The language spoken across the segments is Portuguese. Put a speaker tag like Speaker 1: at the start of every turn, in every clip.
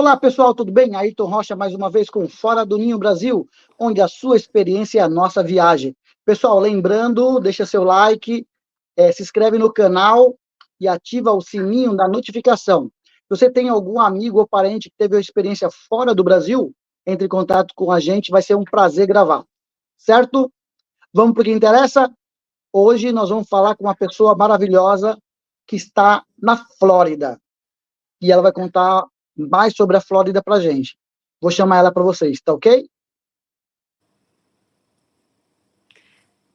Speaker 1: Olá, pessoal, tudo bem? Ayrton Rocha, mais uma vez com Fora do Ninho Brasil, onde a sua experiência é a nossa viagem. Pessoal, lembrando, deixa seu like, se inscreve no canal e ativa o sininho da notificação. Se você tem algum amigo ou parente que teve uma experiência fora do Brasil, entre em contato com a gente, vai ser um prazer gravar. Certo? Vamos para o que interessa? Hoje nós vamos falar com uma pessoa maravilhosa que está na Flórida. E ela vai contar mais sobre a Flórida para a gente. Vou chamar ela para vocês, tá ok?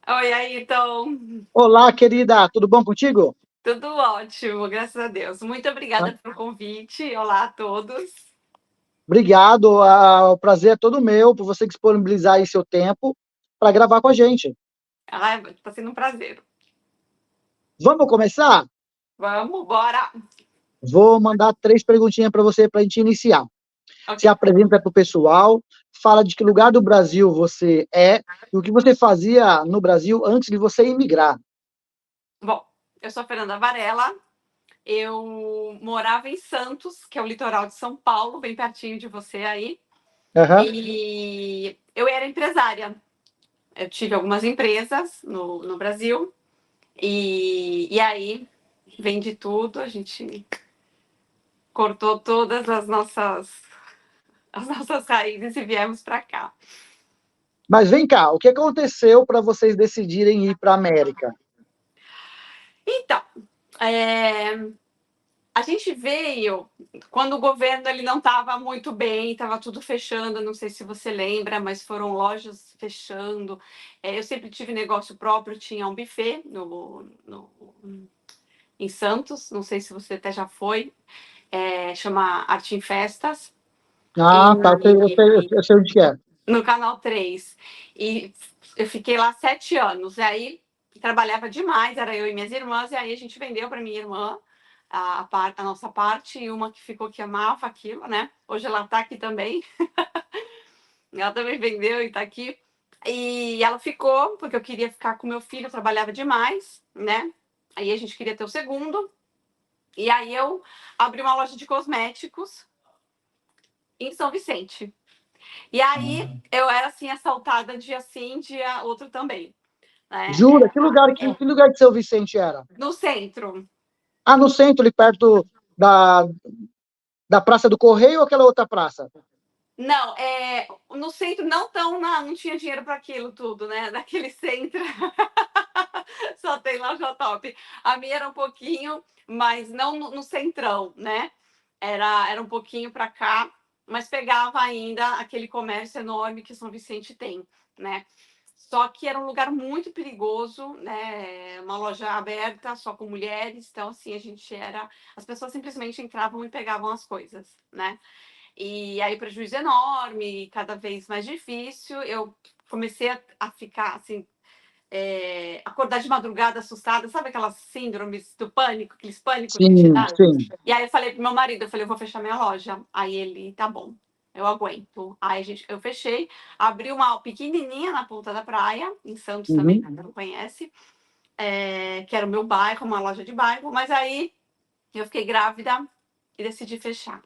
Speaker 2: Oi, Ayrton.
Speaker 1: Olá, querida, tudo bom contigo?
Speaker 2: Tudo ótimo, graças a Deus. Muito obrigada pelo convite. Olá a todos.
Speaker 1: Obrigado, o prazer é todo meu por você disponibilizar aí seu tempo para gravar com a gente.
Speaker 2: Tá sendo um prazer.
Speaker 1: Vamos começar?
Speaker 2: Vamos, bora.
Speaker 1: Vou mandar 3 perguntinhas para você para a gente iniciar. Se
Speaker 2: Ok.
Speaker 1: apresenta para o pessoal, fala de que lugar do Brasil você é e o que você fazia no Brasil antes de você imigrar.
Speaker 2: Bom, eu sou a Fernanda Varela. Eu morava em Santos, que é o litoral de São Paulo, bem pertinho de você aí.
Speaker 1: Aham.
Speaker 2: E eu era empresária. Eu tive algumas empresas no Brasil. E aí, vendi tudo, a gente cortou todas as nossas raízes e viemos para cá.
Speaker 1: Mas vem cá, o que aconteceu para vocês decidirem ir para a América?
Speaker 2: Então, a gente veio quando o governo ele não estava muito bem, estava tudo fechando. Não sei se você lembra, mas foram lojas fechando. Eu sempre tive negócio próprio, tinha um buffet em Santos. Não sei se você até já foi. Chama Arte em Festas.
Speaker 1: Ah, tá, eu sei onde que é.
Speaker 2: No Canal 3. E eu fiquei lá 7 anos. E aí trabalhava demais, era eu e minhas irmãs, e aí a gente vendeu para minha irmã a nossa parte, e uma que ficou que amava aquilo, né? Hoje ela está aqui também. Ela também vendeu e está aqui. E ela ficou, porque eu queria ficar com meu filho, eu trabalhava demais, né? Aí a gente queria ter o segundo. E aí eu abri uma loja de cosméticos em São Vicente. E aí eu era assim, assaltada dia sim, dia outro também. Né?
Speaker 1: Jura? Que lugar de São Vicente era?
Speaker 2: No centro.
Speaker 1: Ah, no centro, ali perto da, da Praça do Correio ou aquela outra praça?
Speaker 2: Não, no centro não tinha dinheiro para aquilo tudo, né? Daquele centro. Só tem loja top. A minha era um pouquinho, mas não no centrão, né? Era um pouquinho para cá, mas pegava ainda aquele comércio enorme que São Vicente tem, né? Só que era um lugar muito perigoso, né? Uma loja aberta só com mulheres, então assim as pessoas simplesmente entravam e pegavam as coisas, né? E aí prejuízo enorme, cada vez mais difícil. Eu comecei a ficar assim, acordar de madrugada assustada, sabe aquelas síndromes do pânico, aqueles pânicos que te
Speaker 1: Sim,
Speaker 2: dá?
Speaker 1: sim.
Speaker 2: E aí eu falei pro meu marido, eu vou fechar minha loja. Aí ele, tá bom, eu aguento. Aí eu fechei, abri uma pequenininha na Ponta da Praia, em Santos também,
Speaker 1: Uhum.
Speaker 2: que não conhece, que era o meu bairro, uma loja de bairro, mas aí eu fiquei grávida e decidi fechar.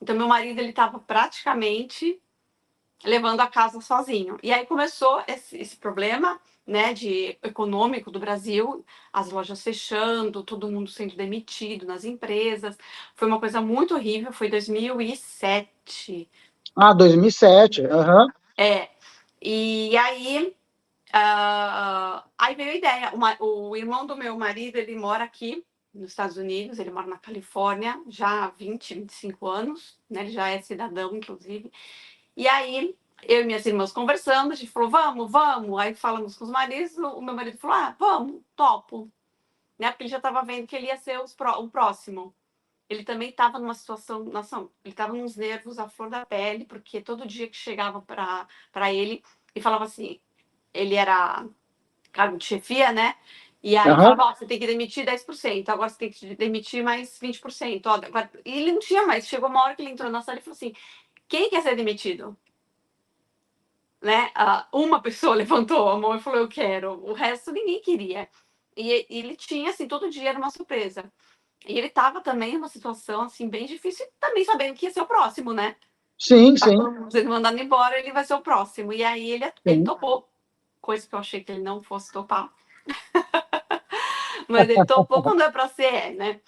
Speaker 2: Então meu marido, ele estava praticamente levando a casa sozinho. E aí começou esse problema, né, econômico do Brasil, as lojas fechando, todo mundo sendo demitido nas empresas. Foi uma coisa muito horrível, foi 2007.
Speaker 1: Ah, 2007. Aham.
Speaker 2: E aí, aí veio a ideia. O irmão do meu marido, ele mora aqui nos Estados Unidos, ele mora na Califórnia já há 25 anos, né, ele já é cidadão, inclusive. E aí, eu e minhas irmãs conversando, a gente falou, vamos, vamos. Aí falamos com os maridos, o meu marido falou, vamos, topo. Né? Porque ele já estava vendo que ele ia ser o próximo. Ele também estava numa situação, nossa, ele estava nos nervos à flor da pele, porque todo dia que chegava para ele, ele falava assim, ele era cargo de chefia, né? E aí
Speaker 1: Aham.
Speaker 2: falava, você tem que demitir 10%, agora você tem que demitir mais 20%. Ó, agora... E ele não tinha mais, chegou uma hora que ele entrou na sala e falou assim, quem quer ser demitido? Né? Uma pessoa levantou a mão e falou, eu quero. O resto ninguém queria. E ele tinha, assim, todo dia era uma surpresa. E ele estava também numa situação, assim, bem difícil, também sabendo que ia ser o próximo, né?
Speaker 1: Sim,
Speaker 2: Tá
Speaker 1: sim,
Speaker 2: todo mundo sendo mandado embora, ele vai ser o próximo. E aí ele
Speaker 1: sim.
Speaker 2: topou, coisa que eu achei que ele não fosse topar. Mas ele topou quando é pra ser, né?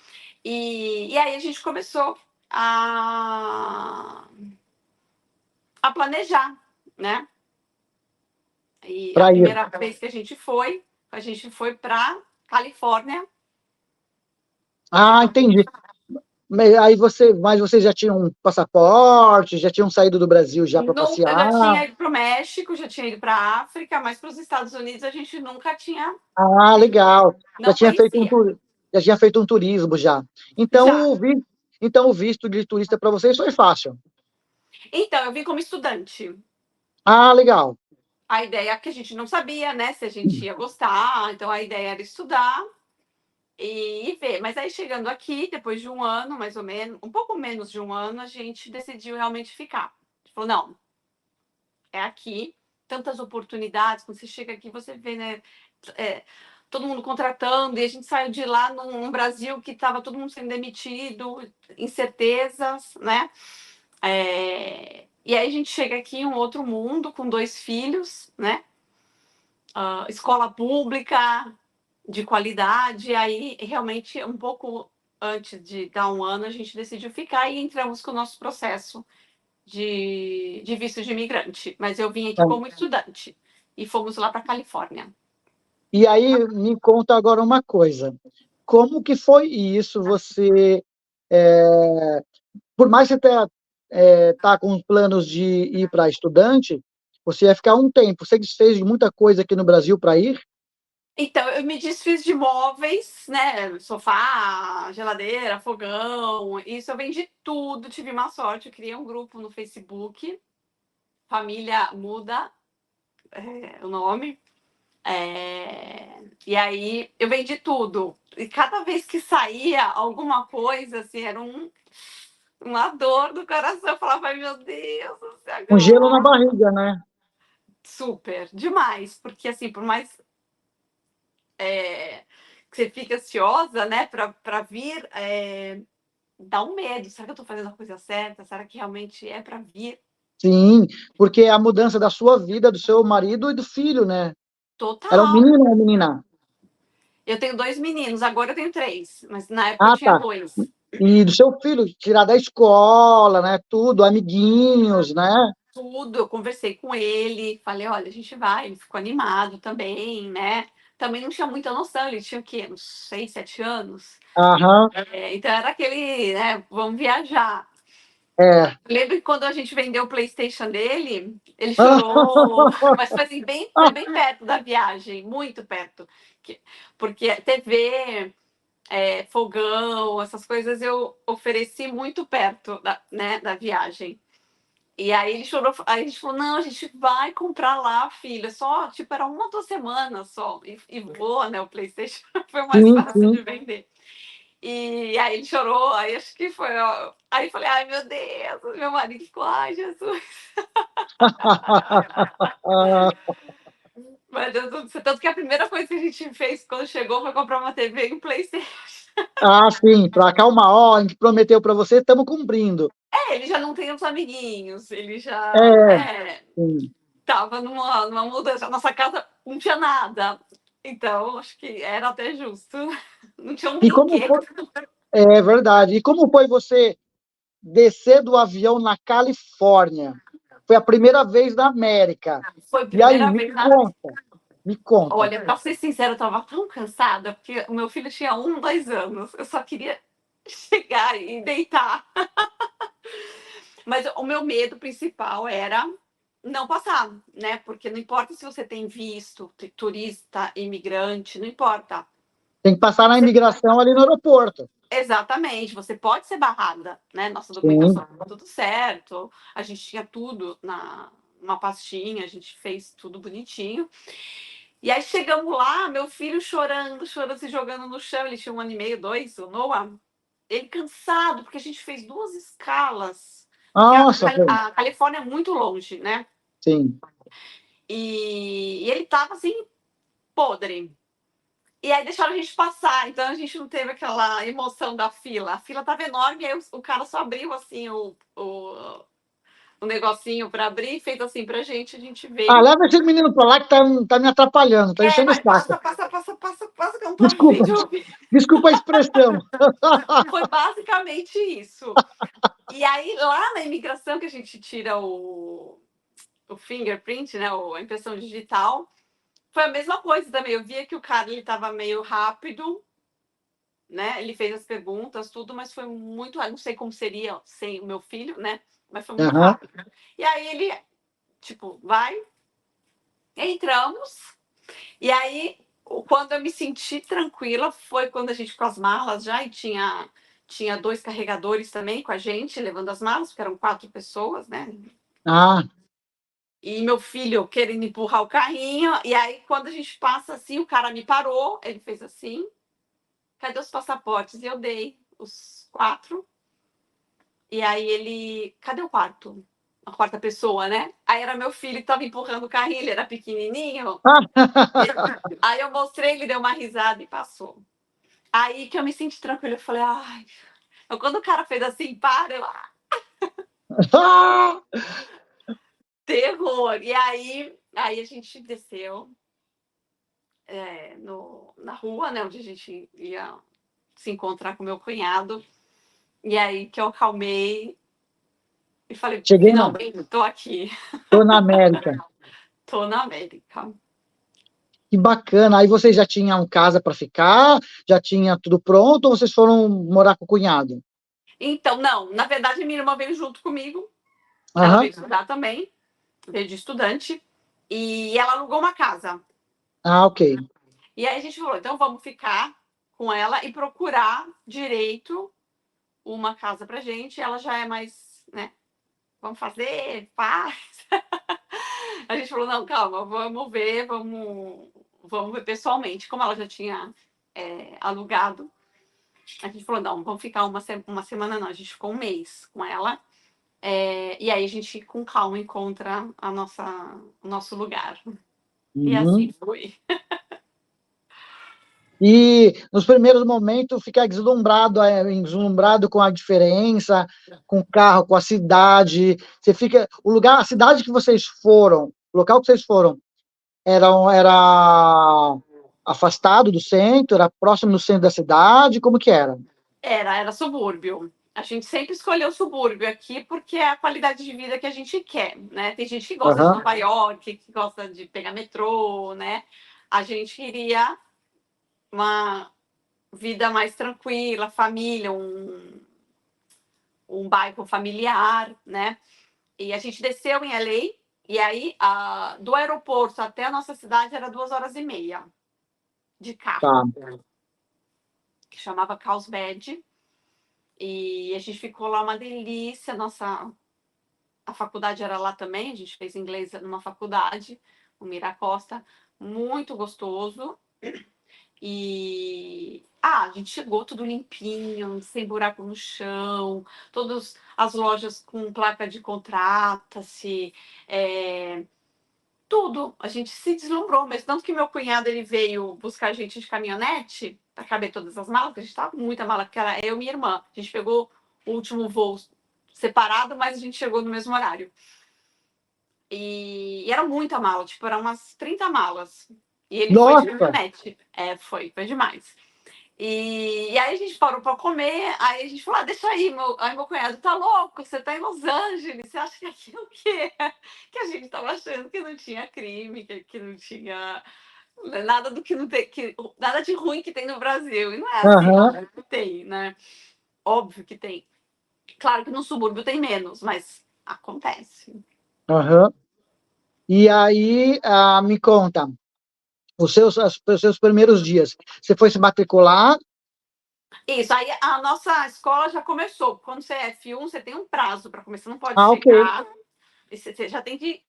Speaker 2: E aí a gente começou a, a planejar, né? E a
Speaker 1: Para ir.
Speaker 2: primeira vez que a gente foi para Califórnia.
Speaker 1: Ah, entendi. Mas vocês já tinham um passaporte, já tinham saído do Brasil já para
Speaker 2: Nunca,
Speaker 1: passear?
Speaker 2: eu já tinha ido para o México, já tinha ido para a África, mas para os Estados Unidos a gente nunca tinha,
Speaker 1: Ah, legal. Já
Speaker 2: não
Speaker 1: tinha feito
Speaker 2: conhecia.
Speaker 1: já tinha feito um turismo já.
Speaker 2: Já.
Speaker 1: Então o visto de turista para vocês foi fácil.
Speaker 2: Então, eu vim como estudante.
Speaker 1: Ah, legal.
Speaker 2: A ideia é que a gente não sabia, né, se a gente ia gostar, então a ideia era estudar e ver. Mas aí chegando aqui, depois de um ano, mais ou menos, um pouco menos de um ano, a gente decidiu realmente ficar. A gente falou, não, é aqui, tantas oportunidades, quando você chega aqui, você vê, né, é, todo mundo contratando, e a gente saiu de lá num Brasil que estava todo mundo sendo demitido, incertezas, né? E aí a gente chega aqui em um outro mundo, com 2 filhos, né? Escola pública, de qualidade, aí realmente um pouco antes de dar um ano, a gente decidiu ficar e entramos com o nosso processo de visto de imigrante, mas eu vim aqui como estudante e fomos lá para a Califórnia.
Speaker 1: E aí me conta agora uma coisa. Como que foi isso? Você, por mais que você tá com planos de ir para estudante, você ia ficar um tempo. Você fez muita coisa aqui no Brasil para ir?
Speaker 2: Então, eu me desfiz de móveis, né? Sofá, geladeira, fogão, isso eu vendi tudo, tive uma sorte, eu criei um grupo no Facebook, Família Muda, o nome. E aí eu vendi tudo. E cada vez que saía alguma coisa, assim, era uma dor do coração. Eu falava, ai meu Deus do céu,
Speaker 1: Um gelo na
Speaker 2: agora.
Speaker 1: barriga, né?
Speaker 2: Super, demais. Porque, assim, por mais que você fique ansiosa, né, para vir, dá um medo. Será que eu estou fazendo a coisa certa? Será que realmente é para vir?
Speaker 1: Sim, porque é a mudança da sua vida, do seu marido e do filho, né? Era um
Speaker 2: Total.
Speaker 1: menino ou uma menina?
Speaker 2: Eu tenho 2 meninos, agora eu tenho 3, mas na época eu
Speaker 1: Ah,
Speaker 2: tinha
Speaker 1: tá.
Speaker 2: 2.
Speaker 1: E do seu filho, tirar da escola, né? Tudo, amiguinhos, né?
Speaker 2: Tudo, eu conversei com ele, falei, olha, a gente vai, ele ficou animado também, né? Também não tinha muita noção, ele tinha o quê? Uns 6, 7 anos.
Speaker 1: Aham,
Speaker 2: Então era aquele, né? Vamos viajar.
Speaker 1: é.
Speaker 2: Lembro que quando a gente vendeu o PlayStation dele, ele chorou, mas foi assim, foi bem perto da viagem, muito perto. Porque TV, fogão, essas coisas eu ofereci muito perto né, da viagem. E aí ele chorou, aí a gente falou, não, a gente vai comprar lá, filha. Só, tipo, era 1 ou 2 semanas só. E voa, né? O PlayStation foi o mais
Speaker 1: Sim,
Speaker 2: fácil de
Speaker 1: sim.
Speaker 2: vender. E aí ele chorou, aí acho que foi. Ó, aí eu falei, ai meu Deus, meu marido ficou, ai, Jesus. Mas Deus do céu, tanto que a primeira coisa que a gente fez quando chegou foi comprar uma TV e um PlayStation.
Speaker 1: Ah, sim, para acalmar. Ó, a gente prometeu para você, estamos cumprindo.
Speaker 2: Ele já não tem os amiguinhos, ele já,
Speaker 1: É,
Speaker 2: né,
Speaker 1: sim.
Speaker 2: tava numa mudança. A nossa casa não tinha nada. Então, acho que era até justo. Não tinha um
Speaker 1: E como
Speaker 2: brinquedo.
Speaker 1: foi? É verdade. E como foi você descer do avião na Califórnia? Foi a primeira vez na América.
Speaker 2: Foi a
Speaker 1: E aí,
Speaker 2: primeira vez na.
Speaker 1: me conta.
Speaker 2: Olha, pra ser sincera, eu tava tão cansada, porque o meu filho tinha 1, 2 anos. Eu só queria chegar e deitar. Mas o meu medo principal era não passar, né? Porque não importa se você tem visto, turista, imigrante, não importa.
Speaker 1: Tem que passar na imigração ali no aeroporto.
Speaker 2: Exatamente, você pode ser barrada, né? Nossa documentação
Speaker 1: Sim.
Speaker 2: estava tudo certo, a gente tinha tudo numa pastinha, a gente fez tudo bonitinho. E aí chegamos lá, meu filho chorando, chorando, se jogando no chão, ele tinha 1 ano e meio, 2, o Noah, ele cansado, porque a gente fez 2 escalas, porque
Speaker 1: Nossa, foi.
Speaker 2: a Califórnia é muito longe, né?
Speaker 1: Sim.
Speaker 2: E ele tava assim, podre. E aí deixaram a gente passar, então a gente não teve aquela emoção da fila. A fila estava enorme, aí o cara só abriu assim o negocinho para abrir, fez assim pra gente, a gente
Speaker 1: Ah,
Speaker 2: veio.
Speaker 1: leva esse menino pra lá que tá me atrapalhando, tá enchendo o
Speaker 2: Vai,
Speaker 1: saco.
Speaker 2: passa, que eu não tô afim
Speaker 1: Desculpa,
Speaker 2: de ouvir.
Speaker 1: desculpa a expressão.
Speaker 2: Foi basicamente isso. E aí, lá na imigração, que a gente tira o fingerprint, né, a impressão digital, foi a mesma coisa também. Eu via que o cara ele estava meio rápido, né? Ele fez as perguntas, tudo, mas foi muito. Não sei como seria sem o meu filho, né? Mas foi muito
Speaker 1: Aham.
Speaker 2: rápido. E aí ele, tipo, vai, entramos. E aí, quando eu me senti tranquila, foi quando a gente com as malas já e tinha 2 carregadores também com a gente, levando as malas, porque eram 4 pessoas, né?
Speaker 1: Ah,
Speaker 2: E meu filho querendo empurrar o carrinho. E aí, quando a gente passa assim, o cara me parou, ele fez assim: cadê os passaportes? E eu dei os 4. E aí ele: cadê o quarto? A quarta pessoa, né? Aí era meu filho que estava empurrando o carrinho, ele era pequenininho. Aí eu mostrei, ele deu uma risada e passou. Aí que eu me senti tranquila, eu falei, ai. Quando o cara fez assim, para, eu, terror. E aí a gente desceu na rua, né, onde a gente ia se encontrar com meu cunhado. E aí que eu acalmei e falei,
Speaker 1: cheguei na,
Speaker 2: finalmente, tô aqui,
Speaker 1: tô na América.
Speaker 2: tô na América.
Speaker 1: Que bacana. Aí vocês já tinham casa para ficar? Já tinha tudo pronto ou vocês foram morar com o cunhado?
Speaker 2: Então, não, na verdade, minha irmã veio junto comigo. Ela
Speaker 1: Aham.
Speaker 2: veio estudar também, veio de estudante. E ela alugou uma casa.
Speaker 1: Ah, ok.
Speaker 2: E aí a gente falou, então vamos ficar com ela e procurar direito uma casa pra gente. Ela já é mais, né? Vamos fazer, faz. A gente falou, não, calma, vamos ver, vamos ver pessoalmente. Como ela já tinha alugado, a gente falou, não, vamos ficar uma semana, não, a gente ficou um mês com ela. E aí a gente, com calma, encontra o nosso lugar. E assim
Speaker 1: Uhum.
Speaker 2: foi.
Speaker 1: E nos primeiros momentos ficar deslumbrado com a diferença, com o carro, com a cidade. Você fica, o lugar, a cidade que vocês foram, o local que vocês foram, era afastado do centro, era próximo do centro da cidade, como que era?
Speaker 2: Era subúrbio. A gente sempre escolheu subúrbio aqui porque é a qualidade de vida que a gente quer, né? Tem gente que gosta de
Speaker 1: Aham,
Speaker 2: Nova York, que gosta de pegar metrô, né? A gente queria uma vida mais tranquila, família, um bairro familiar, né? E a gente desceu em LA, e aí do aeroporto até a nossa cidade era 2 horas e meia de
Speaker 1: tá.
Speaker 2: carro, que chamava Carlsbad. E a gente ficou lá uma delícia. A faculdade era lá também, a gente fez inglês numa faculdade, o Miracosta, muito gostoso. E a gente chegou tudo limpinho, sem buraco no chão, todas as lojas com placa de contrata-se, tudo. A gente se deslumbrou, mas tanto que meu cunhado ele veio buscar a gente de caminhonete para caber todas as malas, porque a gente estava com muita mala, porque era eu e minha irmã. A gente pegou o último voo separado, mas a gente chegou no mesmo horário. E era muita mala, tipo, eram umas 30 malas. E ele foi de
Speaker 1: Nossa!
Speaker 2: caminhonete. Foi demais. E aí a gente parou para comer, aí a gente falou, deixa aí, aí meu cunhado, tá louco, você tá em Los Angeles, você acha que aqui é o quê? Que a gente tava achando que não tinha crime, que não tinha nada do que não tem, nada de ruim que tem no Brasil. E não é assim,
Speaker 1: Aham,
Speaker 2: óbvio que tem, né? Óbvio que tem. Claro que no subúrbio tem menos, mas acontece.
Speaker 1: aham. E aí, me conta, os seus primeiros dias, você foi se matricular?
Speaker 2: Isso, aí a nossa escola já começou. Quando você é F1, você tem um prazo para começar, você não pode
Speaker 1: Ah, ok.
Speaker 2: chegar. Você já tem que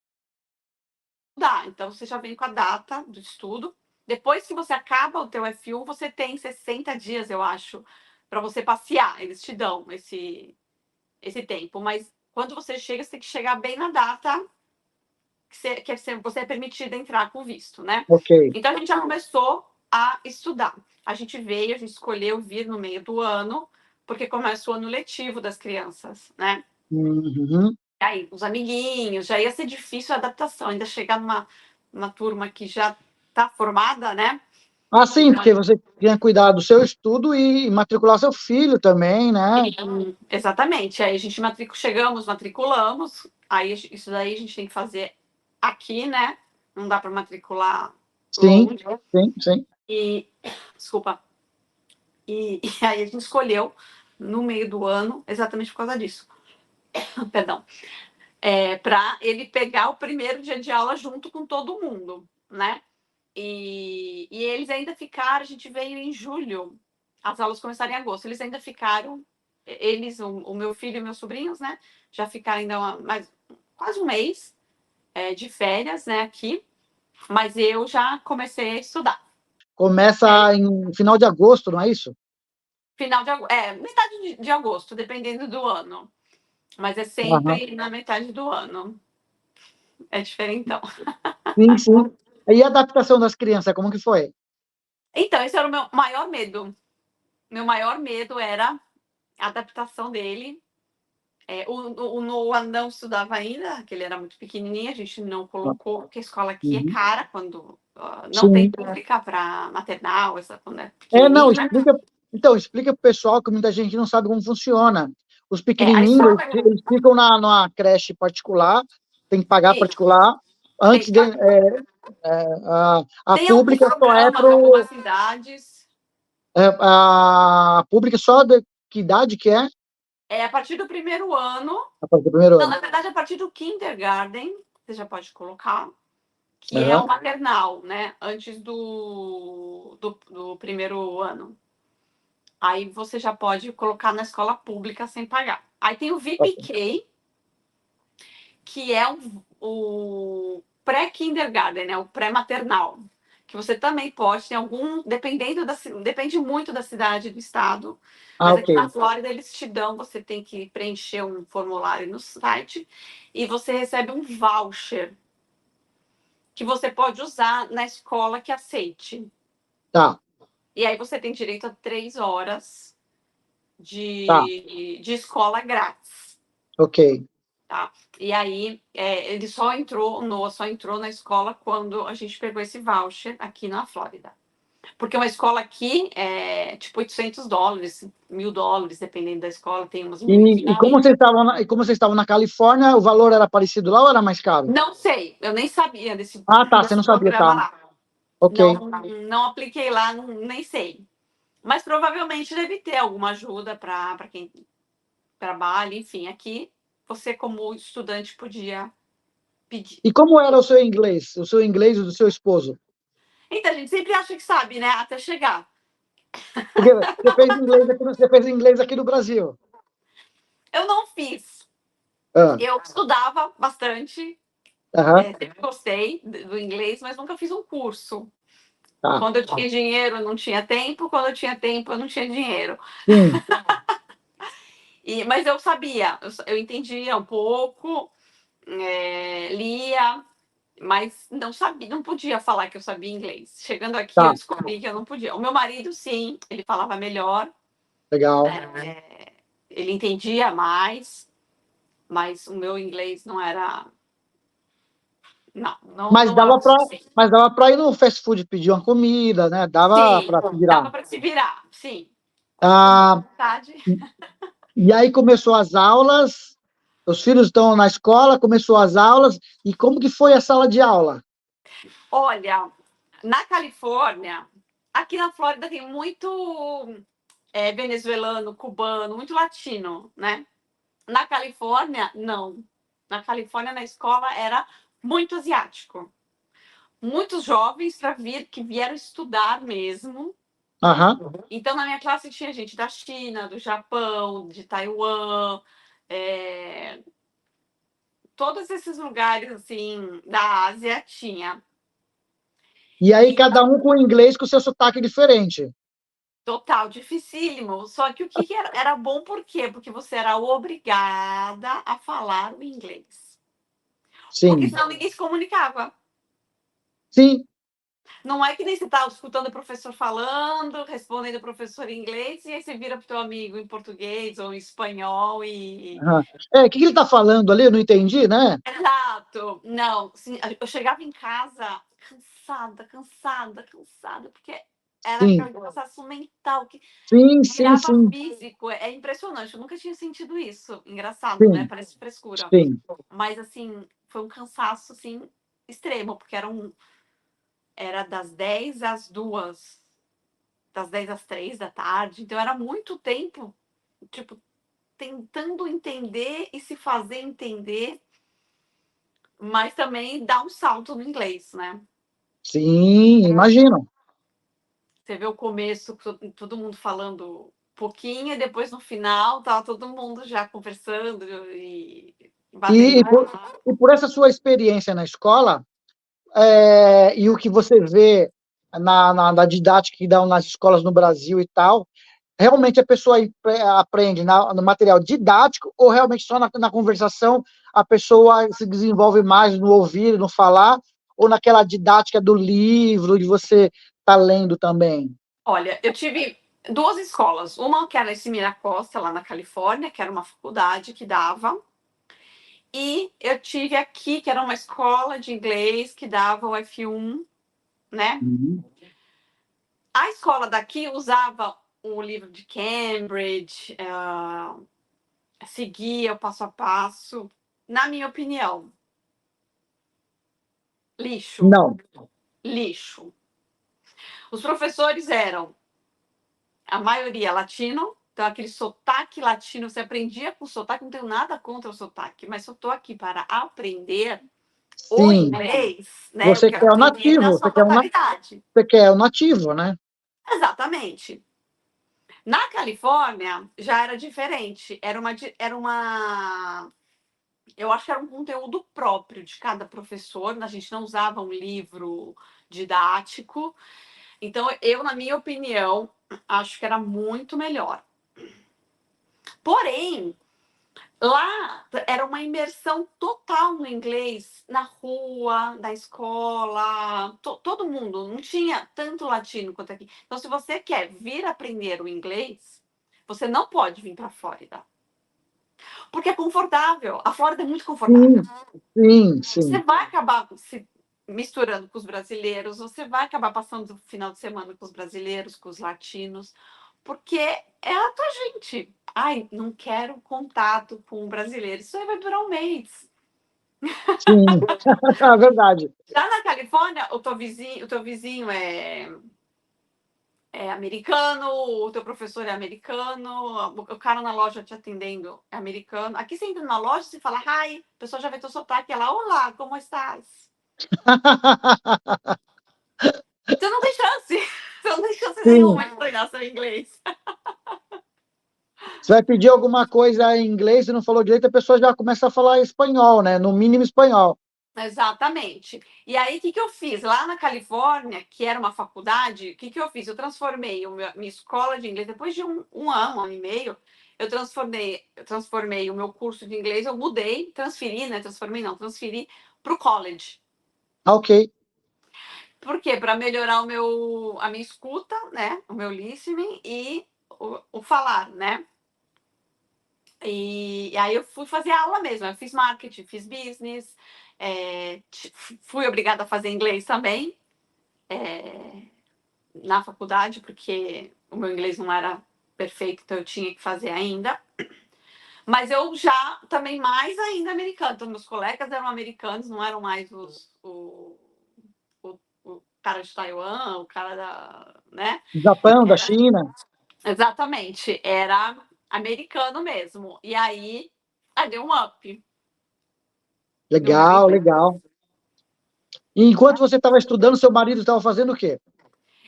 Speaker 2: estudar, então você já vem com a data do estudo. Depois que você acaba o teu F1, você tem 60 dias, eu acho, para você passear. Eles te dão esse tempo, mas quando você chega, você tem que chegar bem na data que você é permitido entrar com visto, né?
Speaker 1: Ok.
Speaker 2: Então a gente já começou a estudar. A gente escolheu vir no meio do ano, porque começa o ano letivo das crianças, né?
Speaker 1: Uhum.
Speaker 2: E aí, os amiguinhos, já ia ser difícil a adaptação, ainda chegar numa turma que já está formada, né?
Speaker 1: Ah, sim,
Speaker 2: Então,
Speaker 1: porque você tinha que cuidar do seu estudo e matricular seu filho também, né?
Speaker 2: exatamente. Aí a gente matriculamos, aí isso daí a gente tem que fazer aqui, né? Não dá para matricular
Speaker 1: Sim,
Speaker 2: longe.
Speaker 1: sim, sim.
Speaker 2: E, desculpa, e aí a gente escolheu no meio do ano, exatamente por causa disso. Perdão. Para ele pegar o primeiro dia de aula junto com todo mundo, né? E eles ainda ficaram, a gente veio em julho, as aulas começaram em agosto, eles ainda ficaram, o meu filho e meus sobrinhos, né? Já ficaram ainda quase um mês de férias, né, aqui, mas eu já comecei a estudar.
Speaker 1: Começa em final de agosto, não é isso?
Speaker 2: Final de agosto, metade de agosto, dependendo do ano. Mas é
Speaker 1: Aham.
Speaker 2: sempre na metade do ano. É diferentão.
Speaker 1: Sim, sim. E a adaptação das crianças, como que foi?
Speaker 2: Então, esse era o meu maior medo. Meu maior medo era a adaptação dele. O Noah não estudava ainda, que ele era muito pequenininho, a gente não colocou, porque a escola aqui é
Speaker 1: Uhum.
Speaker 2: cara quando não tem
Speaker 1: Sim.
Speaker 2: pública para maternal, essa, quando é
Speaker 1: Não,
Speaker 2: pequenininho, né?
Speaker 1: explica pro pessoal que muita gente não sabe como funciona. Os
Speaker 2: A
Speaker 1: pequenininhos,
Speaker 2: escola
Speaker 1: eles ficam numa creche particular, tem que pagar
Speaker 2: é,
Speaker 1: particular.
Speaker 2: tem,
Speaker 1: Antes de, a
Speaker 2: tem alguns
Speaker 1: pública só é
Speaker 2: programas em algumas cidades.
Speaker 1: a pública só de que idade que é?
Speaker 2: A partir do primeiro ano,
Speaker 1: A partir do primeiro
Speaker 2: não,
Speaker 1: ano.
Speaker 2: na verdade, a partir do kindergarten, você já pode colocar, que é o
Speaker 1: Aham.
Speaker 2: maternal, né? Antes do primeiro ano. Aí você já pode colocar na escola pública sem pagar. Aí tem o VPK, que é o pré-kindergarten, né? O pré-maternal. Que você também pode, tem algum, depende muito da cidade, do estado.
Speaker 1: Ah,
Speaker 2: Mas
Speaker 1: ok.
Speaker 2: aqui na Flórida eles te dão, você tem que preencher um formulário no site e você recebe um voucher que você pode usar na escola que aceite.
Speaker 1: Tá,
Speaker 2: E aí você tem direito a 3 horas
Speaker 1: tá,
Speaker 2: de escola grátis.
Speaker 1: ok.
Speaker 2: Tá? E aí, o Noah só entrou na escola quando a gente pegou esse voucher aqui na Flórida. Porque uma escola aqui é tipo $800, $1.000, dependendo da escola, tem umas
Speaker 1: E como
Speaker 2: 1.500.
Speaker 1: vocês estavam na Califórnia, o valor era parecido lá ou era mais caro?
Speaker 2: Não sei, eu nem sabia
Speaker 1: Ah, tá, você
Speaker 2: desse
Speaker 1: não sabia, tá.
Speaker 2: programa lá.
Speaker 1: Ok.
Speaker 2: Não apliquei lá, nem sei. Mas provavelmente deve ter alguma ajuda para quem trabalha, enfim. Aqui, você, como estudante, podia pedir.
Speaker 1: E como era o seu inglês? O seu inglês e o do seu esposo?
Speaker 2: Então, a gente sempre acha que sabe, né? Até chegar.
Speaker 1: Porque você fez inglês aqui no Brasil.
Speaker 2: Eu não fiz.
Speaker 1: Ah,
Speaker 2: Eu estudava bastante,
Speaker 1: aham,
Speaker 2: sempre gostei do inglês, mas nunca fiz um curso.
Speaker 1: tá.
Speaker 2: Quando eu tinha dinheiro, eu não tinha tempo. Quando eu tinha tempo, eu não tinha dinheiro.
Speaker 1: Sim,
Speaker 2: Mas eu sabia, eu entendia um pouco, lia, mas não sabia, não podia falar que eu sabia inglês. Chegando aqui, eu
Speaker 1: tá.
Speaker 2: descobri que eu não podia. O meu marido, sim, ele falava melhor,
Speaker 1: Legal.
Speaker 2: ele entendia mais, mas o meu inglês não era.
Speaker 1: Mas
Speaker 2: Não era
Speaker 1: dava
Speaker 2: o
Speaker 1: para,
Speaker 2: suficiente.
Speaker 1: mas dava para ir no fast food pedir uma comida, né? Dava
Speaker 2: Sim,
Speaker 1: para se virar.
Speaker 2: dava para se virar, sim. Com muita
Speaker 1: Ah,
Speaker 2: vontade.
Speaker 1: e aí começou as aulas, os filhos estão na escola, começou as aulas, e como que foi a sala de aula?
Speaker 2: Olha, na Califórnia, aqui na Flórida tem muito venezuelano, cubano, muito latino, né? Na Califórnia, não. Na Califórnia, na escola, era muito asiático. Muitos jovens que vieram estudar mesmo.
Speaker 1: Aham.
Speaker 2: Então, na minha classe tinha gente da China, do Japão, de Taiwan, é... todos esses lugares assim da Ásia tinha.
Speaker 1: E aí
Speaker 2: E
Speaker 1: cada um com inglês com seu sotaque diferente.
Speaker 2: total, dificílimo. Só que o que era bom por quê? Porque você era obrigada a falar o inglês. Porque
Speaker 1: Sim,
Speaker 2: senão ninguém se comunicava.
Speaker 1: sim,
Speaker 2: Não é que nem você está escutando o professor falando, respondendo o professor em inglês, e aí você vira para o teu amigo em português ou em espanhol e...
Speaker 1: O que ele está falando ali? Eu não entendi, né?
Speaker 2: Exato. Não, assim, eu chegava em casa cansada, porque era
Speaker 1: Sim,
Speaker 2: aquele cansaço mental que
Speaker 1: sim, sim,
Speaker 2: virava
Speaker 1: sim,
Speaker 2: físico. É impressionante, eu nunca tinha sentido isso. Engraçado, né?
Speaker 1: sim,
Speaker 2: Parece frescura.
Speaker 1: sim.
Speaker 2: Mas, assim, foi um cansaço, assim, extremo, porque era das 10 às 2, das 10 às 3 da tarde. Então, era muito tempo, tipo, tentando entender e se fazer entender, mas também dar um salto no inglês, né?
Speaker 1: Sim, imagino.
Speaker 2: Você vê o começo, todo mundo falando pouquinho, e depois no final tava todo mundo já conversando e
Speaker 1: E,
Speaker 2: batendo
Speaker 1: e, por,
Speaker 2: papo.
Speaker 1: e por essa sua experiência na escola, e o que você vê na didática que dão nas escolas no Brasil e tal, realmente a pessoa aprende no material didático ou realmente só na conversação a pessoa se desenvolve mais no ouvir, no falar, ou naquela didática do livro, de você estar lendo também?
Speaker 2: Olha, eu tive duas escolas. Uma que era em Simira Costa, lá na Califórnia, que era uma faculdade que dava. E eu tive aqui, que era uma escola de inglês que dava o F1, né?
Speaker 1: Uhum.
Speaker 2: A escola daqui usava o livro de Cambridge, seguia o passo a passo. Na minha opinião, lixo,
Speaker 1: Não.
Speaker 2: lixo. Os professores eram, a maioria, latino, então aquele sotaque latino, você aprendia com sotaque, não tenho nada contra o sotaque, mas eu estou aqui para aprender o
Speaker 1: Sim.
Speaker 2: inglês, né? Eu
Speaker 1: Você
Speaker 2: quero
Speaker 1: quer o
Speaker 2: aprender na
Speaker 1: nativo,
Speaker 2: sua totalidade.
Speaker 1: você quer o nativo, né?
Speaker 2: Exatamente. Na Califórnia já era diferente. Eu acho que era um conteúdo próprio de cada professor. A gente não usava um livro didático. Então, eu, na minha opinião, acho que era muito melhor. Porém, lá era uma imersão total no inglês, na rua, na escola, todo mundo. Não tinha tanto latino quanto aqui. Então, se você quer vir aprender o inglês, você não pode vir para a Flórida. Porque é confortável. A Flórida é muito confortável.
Speaker 1: Sim, sim,
Speaker 2: Você
Speaker 1: sim.
Speaker 2: vai acabar se misturando com os brasileiros, você vai acabar passando o final de semana com os brasileiros, com os latinos, porque é a tua gente. Ai, não quero contato com o brasileiro. Isso aí vai durar um mês.
Speaker 1: Sim, é verdade.
Speaker 2: Já na Califórnia, o teu vizinho é americano, o teu professor é americano, o cara na loja te atendendo é americano. Aqui você entra na loja e fala, hi, a pessoa já vê teu sotaque, ela, olá, como estás? Você não tem chance. Você não tem chance
Speaker 1: Sim.
Speaker 2: nenhuma de treinar seu inglês.
Speaker 1: Você vai pedir alguma coisa em inglês e não falou direito, a pessoa já começa a falar espanhol, né? No mínimo espanhol.
Speaker 2: Exatamente. E aí, o que eu fiz? Lá na Califórnia, que era uma faculdade, o que eu fiz? Eu transformei minha escola de inglês, depois de um ano e meio, eu transformei o meu curso de inglês, eu mudei, transferi, né? Transferi para o college.
Speaker 1: Ah, ok.
Speaker 2: Por quê? Para melhorar a minha escuta, né? O meu listening e o falar, né? E aí eu fui fazer aula mesmo. Eu fiz marketing, fiz business, fui obrigada a fazer inglês também na faculdade, porque o meu inglês não era perfeito, então eu tinha que fazer ainda. Mas eu já também mais ainda americano. Então, meus colegas eram americanos, não eram mais o cara de Taiwan, o cara da. Né?
Speaker 1: Do Japão, da China.
Speaker 2: Exatamente, era americano mesmo. E aí deu um up no meu
Speaker 1: Legal,
Speaker 2: inglês.
Speaker 1: legal. E enquanto você estava estudando, seu marido estava fazendo o quê?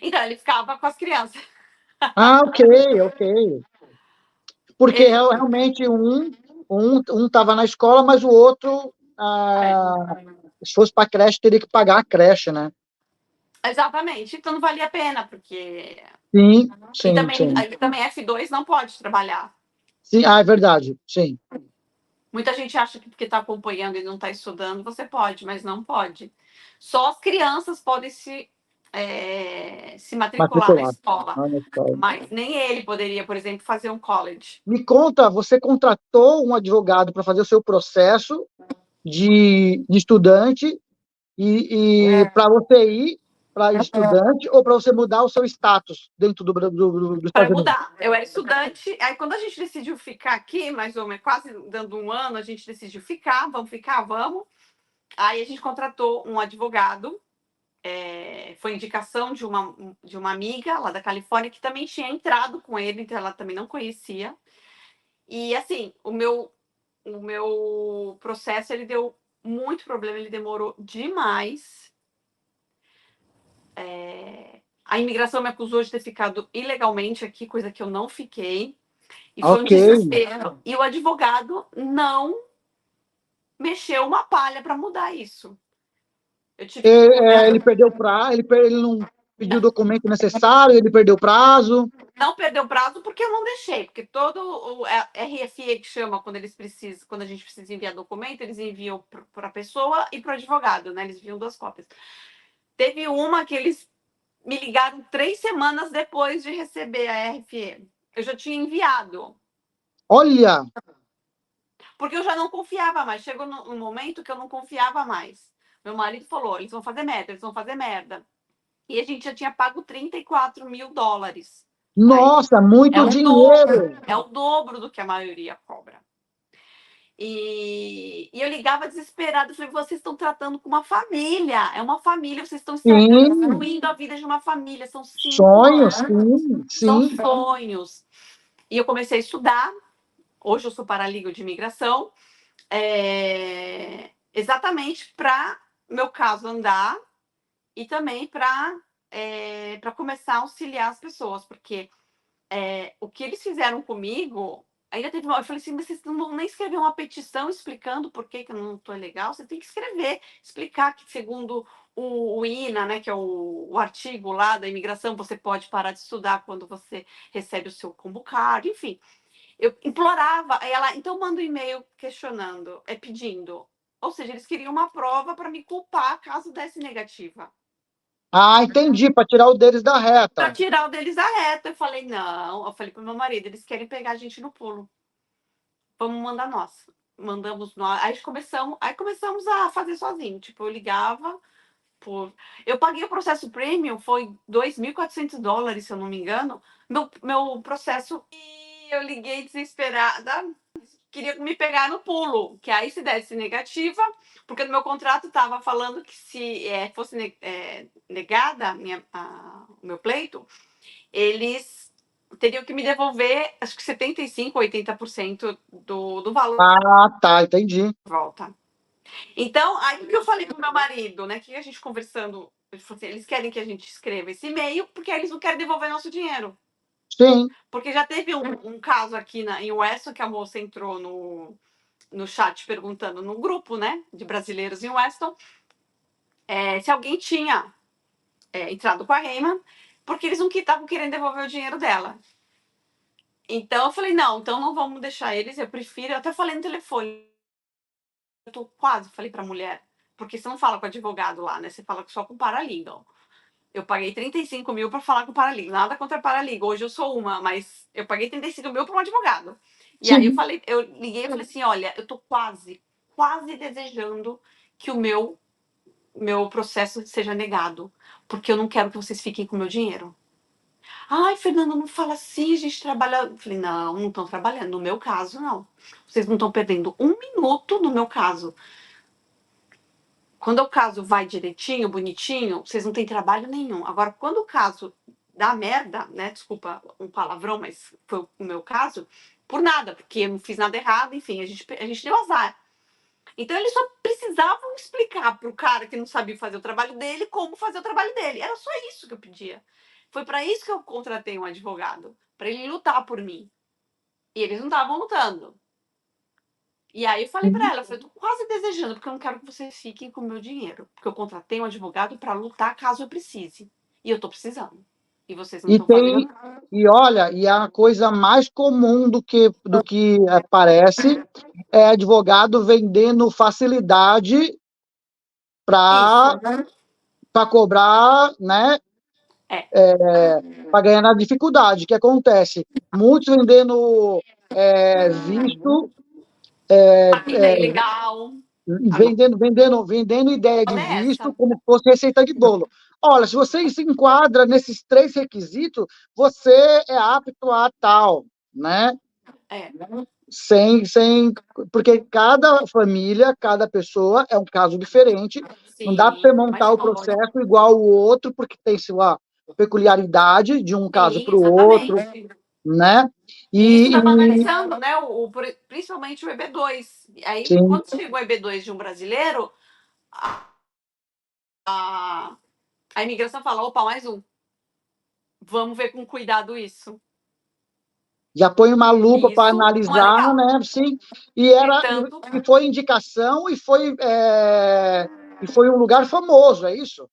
Speaker 2: Então, ele ficava com as crianças.
Speaker 1: Ah, ok, ok. Porque
Speaker 2: Ele,
Speaker 1: realmente um estava na escola, mas o outro, se fosse para a creche, teria que pagar a creche, né?
Speaker 2: exatamente, então não valia a pena, porque.
Speaker 1: Sim,
Speaker 2: E
Speaker 1: sim,
Speaker 2: também,
Speaker 1: sim.
Speaker 2: também F2 não pode trabalhar.
Speaker 1: Sim, é verdade, sim.
Speaker 2: Muita gente acha que porque está acompanhando e não está estudando, você pode, mas não pode. Só as crianças podem se se matricular na
Speaker 1: Matricular.
Speaker 2: escola.
Speaker 1: Ah, na escola.
Speaker 2: Mas nem ele poderia, por exemplo, fazer um college.
Speaker 1: Me conta, você contratou um advogado para fazer o seu processo de estudante e para você ir para estudante ou para você mudar o seu status dentro dos
Speaker 2: Para
Speaker 1: Estados Unidos?
Speaker 2: mudar. Eu era estudante, aí quando a gente decidiu ficar aqui, mais ou menos, quase dando um ano, a gente decidiu ficar, vamos. Aí a gente contratou um advogado, foi indicação de uma amiga lá da Califórnia que também tinha entrado com ele, então ela também não conhecia. E assim, o meu processo ele deu muito problema, ele demorou demais. A imigração me acusou de ter ficado ilegalmente aqui, coisa que eu não fiquei. E foi um
Speaker 1: Ok.
Speaker 2: desespero. E o advogado não mexeu uma palha para mudar isso. Eu tive que
Speaker 1: Ele perdeu prazo, ele não pediu o documento necessário, ele perdeu prazo.
Speaker 2: não perder o prazo porque eu não deixei, porque todo o RFA que chama quando eles precisam, quando a gente precisa enviar documento, eles enviam para a pessoa e para o advogado, né? Eles enviam 2 cópias. Teve uma que eles me ligaram 3 semanas depois de receber a RFA. Eu já tinha enviado.
Speaker 1: Olha,
Speaker 2: Porque eu já não confiava mais. Chegou num momento que eu não confiava mais. Meu marido falou: eles vão fazer merda, eles vão fazer merda. E a gente já tinha pago $34.000. Aí
Speaker 1: nossa, muito dinheiro.
Speaker 2: é o dobro do que a maioria cobra. E eu ligava desesperada, falei, vocês estão tratando com uma família, é uma família, vocês estão estragando,
Speaker 1: Sim,
Speaker 2: destruindo a vida de uma família, são 5
Speaker 1: sonhos,
Speaker 2: anos,
Speaker 1: sim,
Speaker 2: são
Speaker 1: sim.
Speaker 2: sonhos. E eu comecei a estudar, hoje eu sou paralegal de imigração, exatamente para meu caso andar e também para começar a auxiliar as pessoas, porque o que eles fizeram comigo, ainda teve uma. Eu falei assim, mas vocês não vão nem escrever uma petição explicando por que eu não estou legal? Você tem que escrever, explicar que, segundo o INA, né, que é o artigo lá da imigração, você pode parar de estudar quando você recebe o seu combo card, enfim. Eu implorava, aí ela, então manda um e-mail questionando, pedindo. Ou seja, eles queriam uma prova para me culpar caso desse negativa.
Speaker 1: Ah, entendi, para tirar o deles da
Speaker 2: Para
Speaker 1: reta.
Speaker 2: tirar o deles da reta. Eu falei, não. Eu falei pro meu marido, eles querem pegar a gente no pulo. Vamos mandar nós. Mandamos nós. Aí começamos a fazer sozinho. Tipo, eu ligava por. Eu paguei o processo premium, foi $2.400, se eu não me engano. Meu processo. E eu liguei desesperada. Queria me pegar no pulo, que aí se desse negativa, porque no meu contrato estava falando que se fosse negada o meu pleito, eles teriam que me devolver, acho que 75% ou 80% do valor
Speaker 1: Ah, tá, entendi.
Speaker 2: de volta. Então, aí o que eu falei pro meu marido, né? Que a gente conversando, ele falou assim, eles querem que a gente escreva esse e-mail porque eles não querem devolver nosso dinheiro.
Speaker 1: Sim,
Speaker 2: Porque já teve um caso aqui em Weston que a moça entrou no chat perguntando no grupo, né, de brasileiros em Weston, se alguém tinha entrado com a Heyman, porque eles não estavam querendo devolver o dinheiro dela. Então eu falei, não, então não vamos deixar eles, eu prefiro, eu até falei no telefone, eu tô quase, falei pra mulher, porque você não fala com o advogado lá, né, você fala só com o paralegal. Eu paguei 35 mil para falar com o paralegal, nada contra paralegal, hoje eu sou uma, mas eu paguei 35 mil para um advogado. E aí
Speaker 1: sim.
Speaker 2: eu liguei e falei assim, olha, eu tô quase desejando que o meu processo seja negado, porque eu não quero que vocês fiquem com o meu dinheiro. Ai, Fernanda, não fala assim, a gente trabalha. Eu falei, não estão trabalhando. No meu caso, não. Vocês não estão perdendo um minuto no meu caso. Quando o caso vai direitinho, bonitinho, vocês não têm trabalho nenhum. Agora, quando o caso dá merda, né? Desculpa um palavrão, mas foi o meu caso, por nada, porque eu não fiz nada errado, enfim, a gente deu azar. Então eles só precisavam explicar para o cara que não sabia fazer o trabalho dele como fazer o trabalho dele. Era só isso que eu pedia. Foi para isso que eu contratei um advogado, para ele lutar por mim. E eles não estavam lutando. E aí eu falei para ela, eu falei, tô quase desejando, porque eu não quero que vocês fiquem com o meu dinheiro, porque eu contratei um advogado para lutar caso eu precise. E eu tô precisando. E vocês não
Speaker 1: E
Speaker 2: estão fazendo
Speaker 1: tem,
Speaker 2: nada.
Speaker 1: e olha, e a coisa mais comum do que parece é advogado vendendo facilidade para
Speaker 2: Isso.
Speaker 1: para cobrar, né? Para ganhar na dificuldade. O que acontece? Muitos vendendo visto,
Speaker 2: Papina ilegal. Agora
Speaker 1: vendendo ideia de
Speaker 2: é
Speaker 1: visto
Speaker 2: essa.
Speaker 1: como se fosse receita de bolo. Olha, se você se enquadra nesses 3 requisitos, você é apto a tal, né?
Speaker 2: É.
Speaker 1: Sem, porque cada família, cada pessoa é um caso diferente. Não dá para
Speaker 2: Sim,
Speaker 1: montar o
Speaker 2: imagina, lógico.
Speaker 1: processo igual o outro, porque tem sua peculiaridade de um caso
Speaker 2: Sim,
Speaker 1: para o outro,
Speaker 2: exatamente.
Speaker 1: né?
Speaker 2: E isso
Speaker 1: E,
Speaker 2: estava
Speaker 1: e
Speaker 2: analisando, né? Principalmente o EB2. Aí,
Speaker 1: sim,
Speaker 2: quando chegou o EB2 de um brasileiro, a, a imigração fala: opa, mais um. Vamos ver com cuidado isso.
Speaker 1: já põe uma lupa
Speaker 2: E
Speaker 1: para
Speaker 2: isso não é
Speaker 1: analisar,
Speaker 2: legal.
Speaker 1: né? Sim,
Speaker 2: Portanto,
Speaker 1: e foi indicação e foi um lugar famoso, é isso?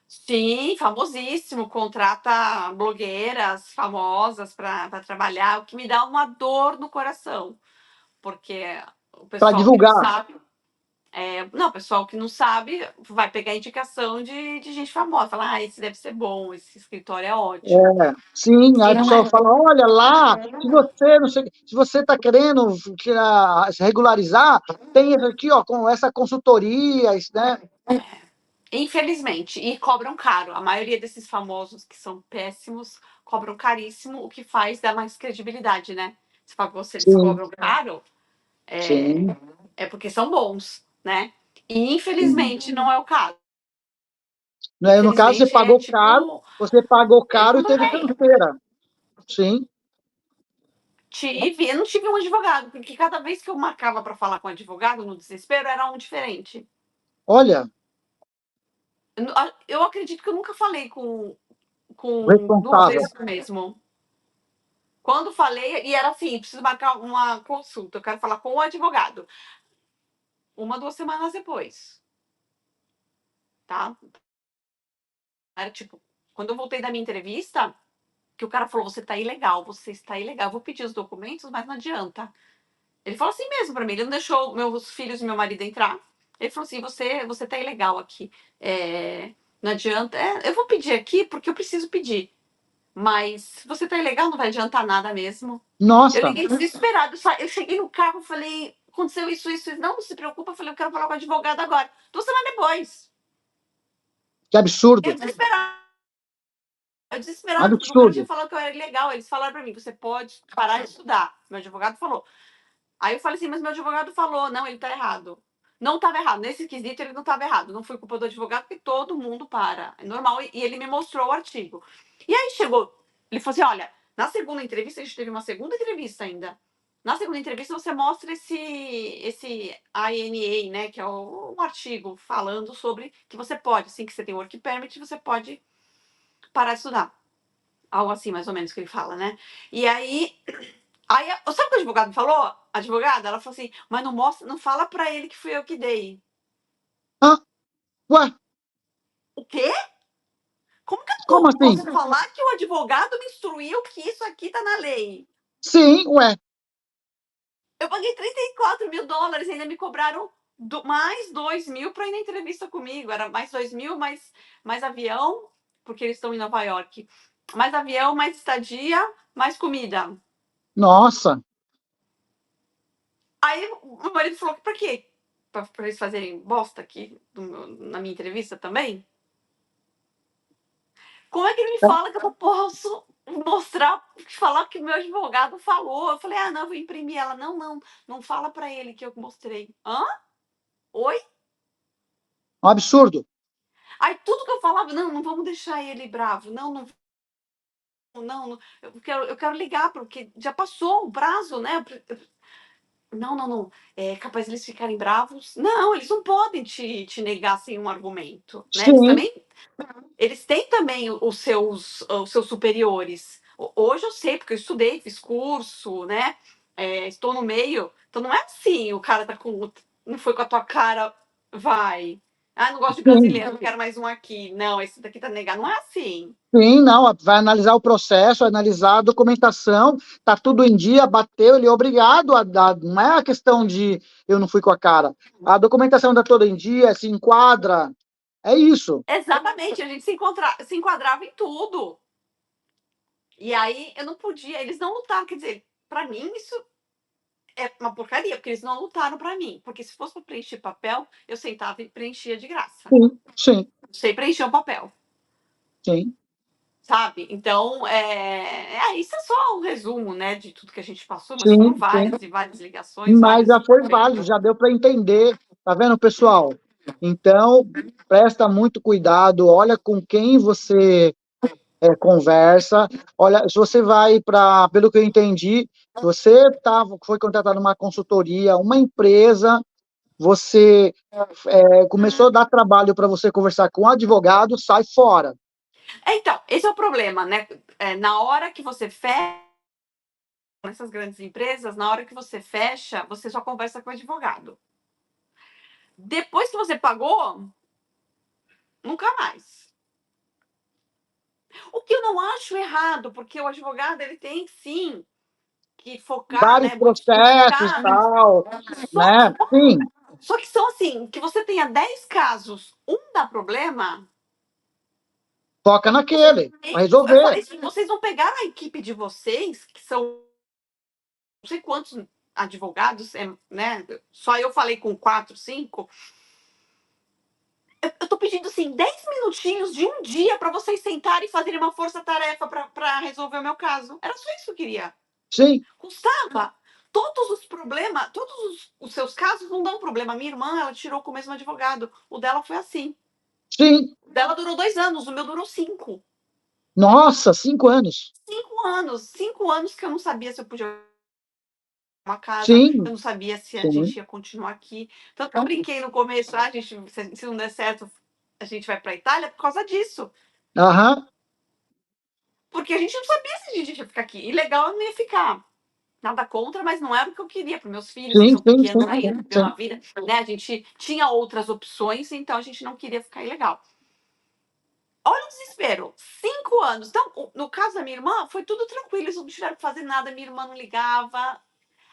Speaker 2: sim, famosíssimo, contrata blogueiras famosas para trabalhar, o que me dá uma dor no coração, porque o
Speaker 1: Para
Speaker 2: pessoal que não
Speaker 1: divulgar.
Speaker 2: sabe, não, o pessoal que não sabe vai pegar indicação de gente famosa, falar, ah, esse deve ser bom, esse escritório é ótimo.
Speaker 1: Sim, aí
Speaker 2: E
Speaker 1: o
Speaker 2: não
Speaker 1: pessoal
Speaker 2: é.
Speaker 1: fala, olha lá, se você não sei, se você está querendo se regularizar, tem isso aqui, ó, com essa consultoria, isso, né?
Speaker 2: Infelizmente, e cobram caro. A maioria desses famosos que são péssimos cobram caríssimo, o que faz dar mais credibilidade, né? Se fala que eles
Speaker 1: Sim,
Speaker 2: cobram caro, é,
Speaker 1: sim,
Speaker 2: é porque são bons, né? E
Speaker 1: sim.
Speaker 2: infelizmente não é o caso.
Speaker 1: Né, no caso,
Speaker 2: Infelizmente é tipo,
Speaker 1: você pagou
Speaker 2: eles
Speaker 1: caro e
Speaker 2: não
Speaker 1: teve
Speaker 2: vêm.
Speaker 1: canseira. Sim,
Speaker 2: Eu não tive um advogado, porque cada vez que eu marcava para falar com um advogado, no desespero, era um diferente.
Speaker 1: olha,
Speaker 2: Eu acredito que eu nunca falei
Speaker 1: o
Speaker 2: com duas
Speaker 1: responsável.
Speaker 2: vezes o mesmo. Quando falei, e era assim, preciso marcar uma consulta, eu quero falar com o advogado. 1, 2 semanas depois, tá? Era tipo, quando eu voltei da minha entrevista, que o cara falou, você tá ilegal, você está ilegal. Eu vou pedir os documentos, mas não adianta. Ele falou assim mesmo pra mim, ele não deixou meus filhos e meu marido entrar. Ele falou assim, você tá ilegal aqui. Não adianta. Eu vou pedir aqui porque eu preciso pedir. Mas se você tá ilegal, não vai adiantar nada mesmo. Eu
Speaker 1: Nossa,
Speaker 2: liguei desesperado. Eu cheguei no carro, falei, aconteceu isso. Não se preocupa. Eu falei, eu quero falar com o advogado agora. 2 semanas depois.
Speaker 1: que
Speaker 2: Eu
Speaker 1: absurdo,
Speaker 2: desesperado. Eu desesperado, porque o cara tinha
Speaker 1: absurdo.
Speaker 2: falado que eu era ilegal. Eles falaram pra mim, você pode parar de estudar. Meu advogado falou. Aí eu falei assim, mas meu advogado falou, não, ele tá errado. Não estava errado. Nesse quesito, ele não estava errado. Não foi culpa do advogado, porque todo mundo para. É normal. E ele me mostrou o artigo. E aí chegou. Ele falou assim: olha, na segunda entrevista, a gente teve uma segunda entrevista ainda. Na segunda entrevista, você mostra esse INA, né? Que é um artigo falando sobre que você pode, assim que você tem work permit, você pode parar de estudar. Algo assim, mais ou menos, que ele fala, né? E aí, sabe o que o advogado me falou? A advogada, ela falou assim, mas não mostra, não fala pra ele que fui eu que dei.
Speaker 1: Ah, ué,
Speaker 2: O quê? Como que eu
Speaker 1: como
Speaker 2: não
Speaker 1: assim?
Speaker 2: posso falar que o advogado me instruiu que isso aqui tá na lei?
Speaker 1: Sim, ué,
Speaker 2: Eu paguei US$ 34 mil, ainda me cobraram mais 2 mil para ir na entrevista comigo. Era mais 2 mil, mais avião, porque eles estão em Nova York. Mais avião, mais estadia, mais comida.
Speaker 1: nossa,
Speaker 2: Aí o meu marido falou que pra quê? Pra eles fazerem bosta aqui na minha entrevista também? Como é que ele me fala que eu posso mostrar, falar o que o meu advogado falou? Eu falei, não, eu vou imprimir. Ela, não fala pra ele que eu mostrei. Hã? Oi?
Speaker 1: um absurdo.
Speaker 2: Aí tudo que eu falava, não vamos deixar ele bravo. Não, eu quero ligar, porque já passou o prazo, né? Não. É capaz eles ficarem bravos. Não, eles não podem te negar assim um argumento, né?
Speaker 1: Sim,
Speaker 2: Eles têm também os seus superiores. Hoje eu sei, porque eu estudei, fiz curso, né? Estou no meio. Então não é assim, o cara tá com. Não foi com a tua cara, vai. Ah, não gosto de
Speaker 1: sim.
Speaker 2: brasileiro, não quero mais um aqui. Não, esse daqui tá negado. Não é assim.
Speaker 1: Sim, não, vai analisar o processo, analisar a documentação, tá tudo em dia, bateu, ele é obrigado a dar, não é a questão de eu não fui com a cara. A documentação está toda em dia, se enquadra É isso.
Speaker 2: Exatamente, a gente se enquadrava em tudo. E aí eu não podia, eles não lutaram, quer dizer, para mim isso é uma porcaria, porque eles não lutaram para mim. Porque se fosse para preencher papel, eu sentava e preenchia de graça.
Speaker 1: Sim, sim,
Speaker 2: Sei preencher o papel,
Speaker 1: sim.
Speaker 2: sabe? Então, isso é só um resumo, né, de tudo que a gente passou, mas foram
Speaker 1: Sim, sim.
Speaker 2: várias e várias ligações,
Speaker 1: Mas
Speaker 2: vários.
Speaker 1: já foi válido, já deu para entender. Tá vendo, pessoal? Então, presta muito cuidado, olha com quem você conversa. Olha, se você vai para, pelo que eu entendi, se você foi contratado numa consultoria, uma empresa, você começou a dar trabalho para você conversar com um advogado, sai fora.
Speaker 2: Então, esse é o problema, né? Na hora que você fecha nessas grandes empresas, na hora que você fecha, você só conversa com o advogado. Depois que você pagou, nunca mais. O que eu não acho errado, porque o advogado ele tem sim que focar,
Speaker 1: Vários
Speaker 2: né, muitos
Speaker 1: processos,
Speaker 2: casos.
Speaker 1: tal,
Speaker 2: Só
Speaker 1: né?
Speaker 2: que,
Speaker 1: Sim,
Speaker 2: só que são assim, que você tenha 10 casos, um dá problema.
Speaker 1: foca naquele, para
Speaker 2: Eu
Speaker 1: resolver.
Speaker 2: falei assim, vocês vão pegar a equipe de vocês, que são não sei quantos advogados, né? Só eu falei com 4, 5. Eu tô pedindo assim 10 minutinhos de um dia para vocês sentarem e fazerem uma força-tarefa para resolver o meu caso. Era só isso que eu queria.
Speaker 1: Sim,
Speaker 2: Custava. Todos os problemas, todos os seus casos não dão problema. Minha irmã, ela tirou com o mesmo advogado. O dela foi assim.
Speaker 1: sim.
Speaker 2: O dela durou 2 anos, o meu durou 5.
Speaker 1: Nossa, 5 anos.
Speaker 2: 5 anos. 5 anos que eu não sabia se eu podia uma casa, eu
Speaker 1: Sim,
Speaker 2: não sabia se a
Speaker 1: sim.
Speaker 2: gente ia continuar aqui. Tanto que eu brinquei no começo, gente, se não der certo, a gente vai para a Itália por causa disso.
Speaker 1: Aham,
Speaker 2: Porque a gente não sabia se a gente ia ficar aqui. E legal eu não ia ficar. Nada contra, mas não era o que eu queria para meus filhos, que
Speaker 1: sim,
Speaker 2: são
Speaker 1: sim,
Speaker 2: pequenos
Speaker 1: sim,
Speaker 2: ainda,
Speaker 1: sim,
Speaker 2: viver
Speaker 1: sim.
Speaker 2: uma vida, né? A gente tinha outras opções, então a gente não queria ficar ilegal. Olha o desespero, 5 anos. Então, no caso da minha irmã, foi tudo tranquilo, eles não tiveram que fazer nada, minha irmã não ligava.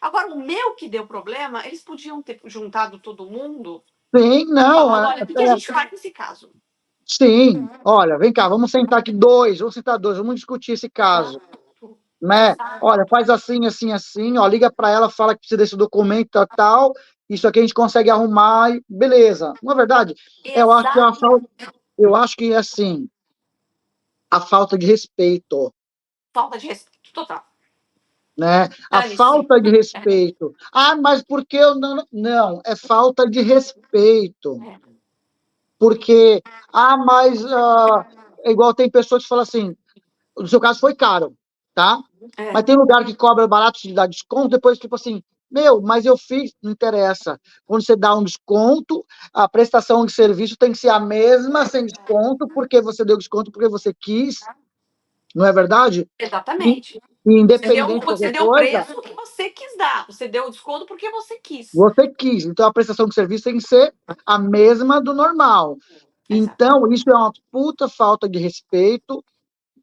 Speaker 2: Agora, o meu que deu problema, eles podiam ter juntado todo mundo,
Speaker 1: Sim, não,
Speaker 2: falando: olha, o que a gente faz nesse caso?
Speaker 1: sim. Olha, vem cá, vamos sentar aqui vamos sentar dois, vamos discutir esse caso,
Speaker 2: Exato.
Speaker 1: né? Olha, faz assim, assim, assim, ó, liga para ela, fala que precisa desse documento, tal, tal, isso aqui a gente consegue arrumar, e beleza. Na verdade, eu acho que
Speaker 2: Exato.
Speaker 1: eu acho que assim, a falta de respeito,
Speaker 2: Falta de respeito total.
Speaker 1: né? A
Speaker 2: Dane-se.
Speaker 1: falta de respeito. Ah, mas por que eu não? Não, é falta de respeito.
Speaker 2: É,
Speaker 1: Porque, é igual tem pessoas que falam assim, no seu caso foi caro, tá?
Speaker 2: é,
Speaker 1: Mas tem lugar que cobra barato de dar desconto, depois tipo assim, meu, mas eu fiz, não interessa. Quando você dá um desconto, a prestação de serviço tem que ser a mesma sem desconto, porque você deu desconto porque você quis, não é verdade? E,
Speaker 2: exatamente.
Speaker 1: e independente de
Speaker 2: Você
Speaker 1: qualquer
Speaker 2: deu o
Speaker 1: coisa,
Speaker 2: preço que você quis dar. Você deu o desconto porque você quis.
Speaker 1: você quis. Então a prestação de serviço tem que ser a mesma do normal.
Speaker 2: Exato.
Speaker 1: Então, isso é uma puta falta de respeito,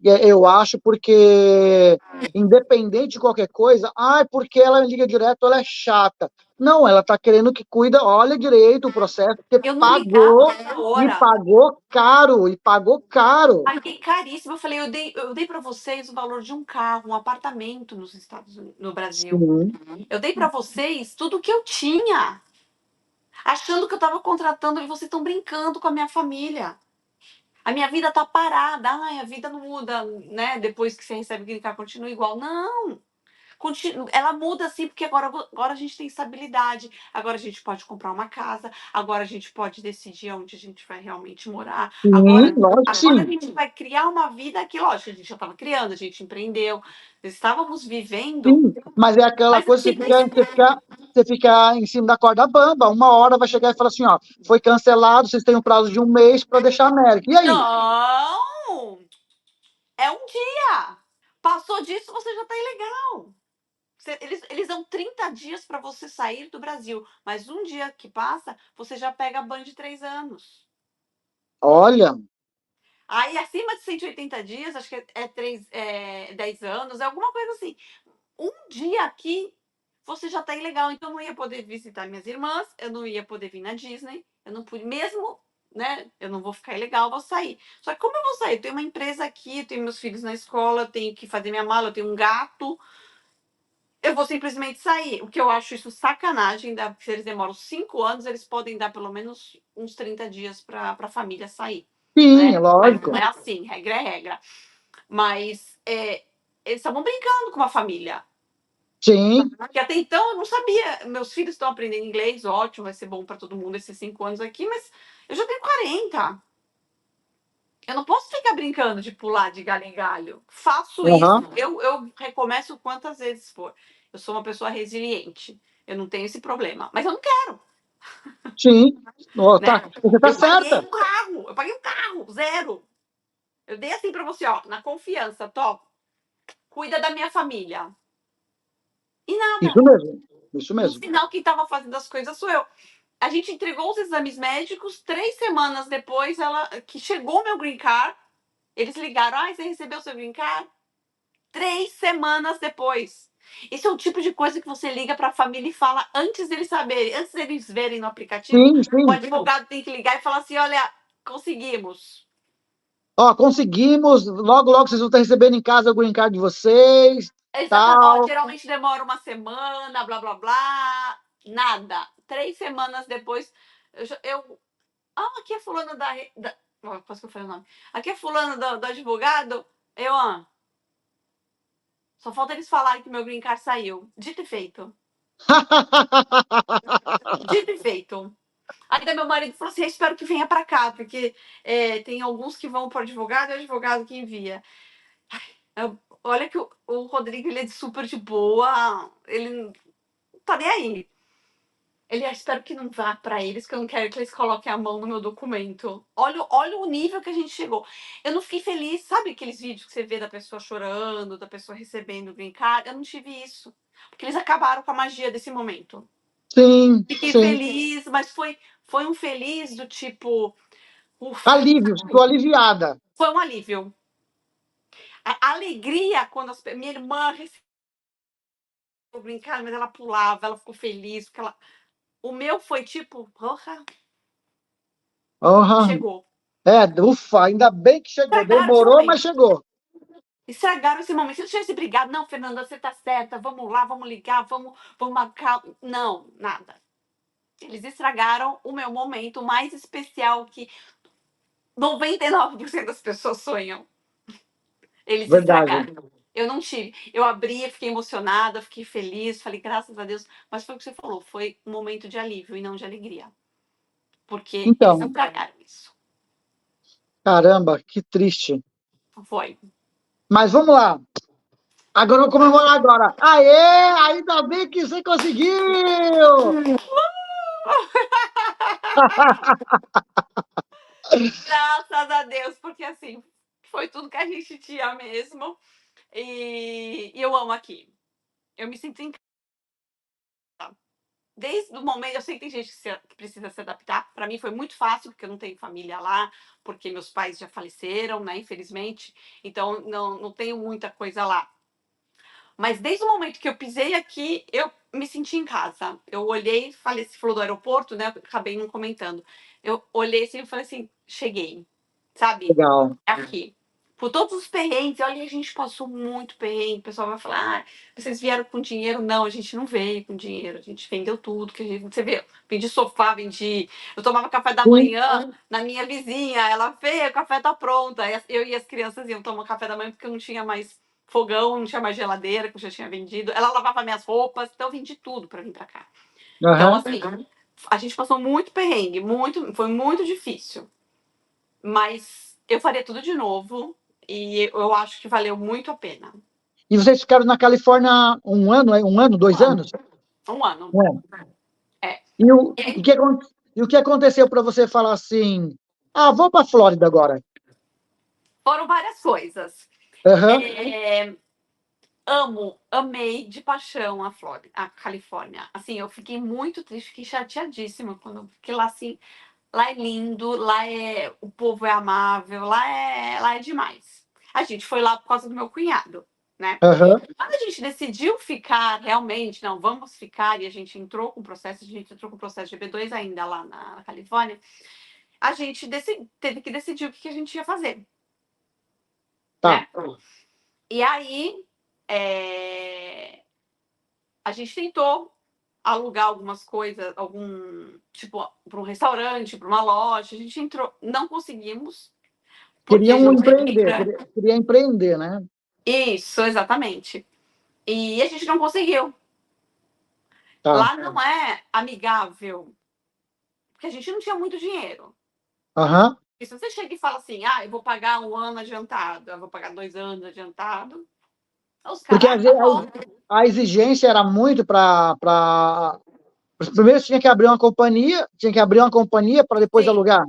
Speaker 1: eu acho, porque independente de qualquer coisa, porque ela liga direto, ela é chata. Não, ela tá querendo que cuida, olha direito o processo, porque
Speaker 2: Eu não ligava
Speaker 1: pagou,
Speaker 2: na
Speaker 1: e
Speaker 2: hora.
Speaker 1: pagou caro, e pagou caro.
Speaker 2: Paguei caríssimo. Eu falei, eu dei para vocês o valor de um carro, um apartamento no Brasil.
Speaker 1: Sim,
Speaker 2: Eu dei para vocês tudo que eu tinha, achando que eu estava contratando e vocês estão brincando com a minha família. A minha vida tá parada. Ai, a vida não muda, né? Depois que você recebe o green card, continua igual. Não. Ela muda assim, porque agora a gente tem estabilidade, agora a gente pode comprar uma casa, agora a gente pode decidir onde a gente vai realmente morar,
Speaker 1: sim,
Speaker 2: agora,
Speaker 1: lógico que
Speaker 2: agora a
Speaker 1: sim.
Speaker 2: gente vai criar uma vida que, lógico, a gente já estava criando, a gente empreendeu, estávamos vivendo,
Speaker 1: Sim, mas é aquela
Speaker 2: mas
Speaker 1: coisa,
Speaker 2: assim,
Speaker 1: você fica em cima da corda bamba. Uma hora vai chegar e falar assim, ó, foi cancelado, vocês têm um prazo de um mês para deixar a América. E aí?
Speaker 2: não, é um dia. Passou disso, você já está ilegal. Eles dão 30 dias para você sair do Brasil, mas um dia que passa, você já pega ban de 3 anos.
Speaker 1: Olha,
Speaker 2: Aí, acima de 180 dias, acho que é 10 anos, é alguma coisa assim. Um dia aqui, você já tá ilegal. Então, eu não ia poder visitar minhas irmãs, eu não ia poder vir na Disney, eu não pude, mesmo né? Eu não vou ficar ilegal, eu vou sair. Só que como eu vou sair? Eu tenho uma empresa aqui, eu tenho meus filhos na escola, eu tenho que fazer minha mala, eu tenho um gato. Eu vou simplesmente sair. O que eu acho isso sacanagem, se eles demoram 5 anos, eles podem dar pelo menos uns 30 dias para a família sair.
Speaker 1: Sim,
Speaker 2: Né?
Speaker 1: é
Speaker 2: Mas
Speaker 1: lógico.
Speaker 2: não é assim, regra é regra. Mas eles estavam brincando com a família.
Speaker 1: Sim,
Speaker 2: Porque até então eu não sabia. Meus filhos estão aprendendo inglês, ótimo, vai ser bom para todo mundo esses 5 anos aqui, mas eu já tenho 40. Eu não posso ficar brincando de pular de galho em galho. Faço isso,
Speaker 1: aham,
Speaker 2: eu recomeço quantas vezes for. Eu sou uma pessoa resiliente. Eu não tenho esse problema. Mas eu não quero,
Speaker 1: sim. Ó, tá,
Speaker 2: né?
Speaker 1: você tá
Speaker 2: Eu paguei
Speaker 1: certa.
Speaker 2: um carro, eu paguei um carro, zero. Eu dei assim pra você, ó, na confiança, Tó, cuida da minha família. E
Speaker 1: Isso
Speaker 2: nada.
Speaker 1: mesmo, isso
Speaker 2: No
Speaker 1: mesmo.
Speaker 2: final, quem tava fazendo as coisas sou eu. A gente entregou os exames médicos, 3 semanas depois, que chegou o meu green card, eles ligaram, você recebeu seu green card? 3 semanas depois. Esse é o tipo de coisa que você liga para a família e fala antes deles saberem, antes deles verem no aplicativo.
Speaker 1: Sim,
Speaker 2: O
Speaker 1: sim.
Speaker 2: advogado tem que ligar e falar assim: olha, conseguimos.
Speaker 1: Ó, conseguimos, logo, logo vocês vão estar recebendo em casa o green card de vocês,
Speaker 2: Exatamente.
Speaker 1: tal.
Speaker 2: Geralmente demora uma semana, blá blá blá. Nada. 3 semanas depois, aqui é fulano da quase que eu falei o nome. Aqui é fulano do advogado. Só falta eles falarem que meu green card saiu. Dito e feito. Dito e feito. Ainda meu marido falou assim: espero que venha para cá, porque tem alguns que vão para o advogado e o advogado que envia. Olha que o Rodrigo ele é super de boa, ele não tá nem aí. Ele, espero que não vá para eles, que eu não quero que eles coloquem a mão no meu documento. Olha o nível que a gente chegou. Eu não fiquei feliz, sabe aqueles vídeos que você vê da pessoa chorando, da pessoa recebendo o green card? Eu não tive isso. Porque eles acabaram com a magia desse momento.
Speaker 1: Sim,
Speaker 2: Fiquei
Speaker 1: sim.
Speaker 2: feliz, mas foi um feliz do tipo, ufa,
Speaker 1: Alívio, estou aliviada.
Speaker 2: foi um alívio. A alegria quando minha irmã recebeu brincar, mas ela pulava, ela ficou feliz, porque o meu foi tipo, porra,
Speaker 1: Aham.
Speaker 2: chegou.
Speaker 1: É, ufa, ainda bem que chegou.
Speaker 2: Estragaram esse
Speaker 1: Demorou, mas
Speaker 2: momento.
Speaker 1: chegou.
Speaker 2: Estragaram esse momento. Se eu tivesse brigado, não, Fernanda, você tá certa, vamos lá, vamos ligar, vamos marcar. Não, nada. Eles estragaram o meu momento mais especial que 99% das pessoas sonham. Eles
Speaker 1: Verdade.
Speaker 2: estragaram. Eu não tive. Eu abri, fiquei emocionada, fiquei feliz, falei, graças a Deus. Mas foi o que você falou, foi um momento de alívio e não de alegria. Porque eles
Speaker 1: Então,
Speaker 2: estragaram isso.
Speaker 1: caramba, que triste.
Speaker 2: Foi.
Speaker 1: Mas vamos lá. Agora eu vou comemorar agora. Aê, ainda bem que você conseguiu!
Speaker 2: Graças a Deus, porque assim, foi tudo que a gente tinha mesmo. E eu amo aqui. Eu me sinto em casa. Desde o momento, eu sei que tem gente que precisa se adaptar. Para mim foi muito fácil, porque eu não tenho família lá, porque meus pais já faleceram, né, infelizmente. Então não tenho muita coisa lá. Mas desde o momento que eu pisei aqui, eu me senti em casa. Eu olhei, falei, você falou do aeroporto, né? Eu acabei não comentando. Eu olhei assim e falei assim, cheguei, sabe?
Speaker 1: Legal.
Speaker 2: É aqui. Por todos os perrengues, olha, a gente passou muito perrengue. O pessoal vai falar, vocês vieram com dinheiro? Não, a gente não veio com dinheiro. A gente vendeu tudo que a gente. Você vê, vendi sofá, vendi. Eu tomava café da
Speaker 1: Sim.
Speaker 2: manhã na minha vizinha. Ela veio, o café tá pronto. Aí eu e as crianças iam tomar café da manhã porque eu não tinha mais fogão, não tinha mais geladeira, que eu já tinha vendido. Ela lavava minhas roupas, então eu vendi tudo para vir para cá. Então,
Speaker 1: Aham.
Speaker 2: assim, a gente passou muito perrengue, foi muito difícil. Mas eu faria tudo de novo e eu acho que valeu muito a pena.
Speaker 1: E vocês ficaram na Califórnia um ano, um ano,
Speaker 2: Um
Speaker 1: 2 anos?
Speaker 2: ano. Um ano.
Speaker 1: É.
Speaker 2: É.
Speaker 1: E e o que aconteceu para você falar assim, vou para a Flórida agora?
Speaker 2: Foram várias coisas.
Speaker 1: Aham,
Speaker 2: É, amei de paixão a Califórnia. Assim, eu fiquei muito triste, fiquei chateadíssima quando fiquei lá assim. Lá é lindo, o povo é amável, lá é demais. A gente foi lá por causa do meu cunhado, né?
Speaker 1: aham,
Speaker 2: Quando a gente decidiu ficar realmente, não, vamos ficar, e a gente entrou com o processo, a gente entrou com o processo de B2 ainda lá na Califórnia, a gente teve que decidir o que a gente ia fazer.
Speaker 1: Tá.
Speaker 2: Né? E aí, a gente tentou alugar algumas coisas, tipo, para um restaurante, para uma loja. A gente entrou, não conseguimos.
Speaker 1: Queriam empreender, queria empreender, né?
Speaker 2: Isso, exatamente. E a gente não conseguiu.
Speaker 1: Tá.
Speaker 2: Lá não é amigável, porque a gente não tinha muito dinheiro.
Speaker 1: Aham.
Speaker 2: E se você chega e fala assim, eu vou pagar 1 ano adiantado, eu vou pagar 2 anos adiantado, os
Speaker 1: Porque
Speaker 2: caras, tá bom.
Speaker 1: a exigência era muito para. Primeiro tinha que abrir uma companhia para depois
Speaker 2: Sim.
Speaker 1: alugar.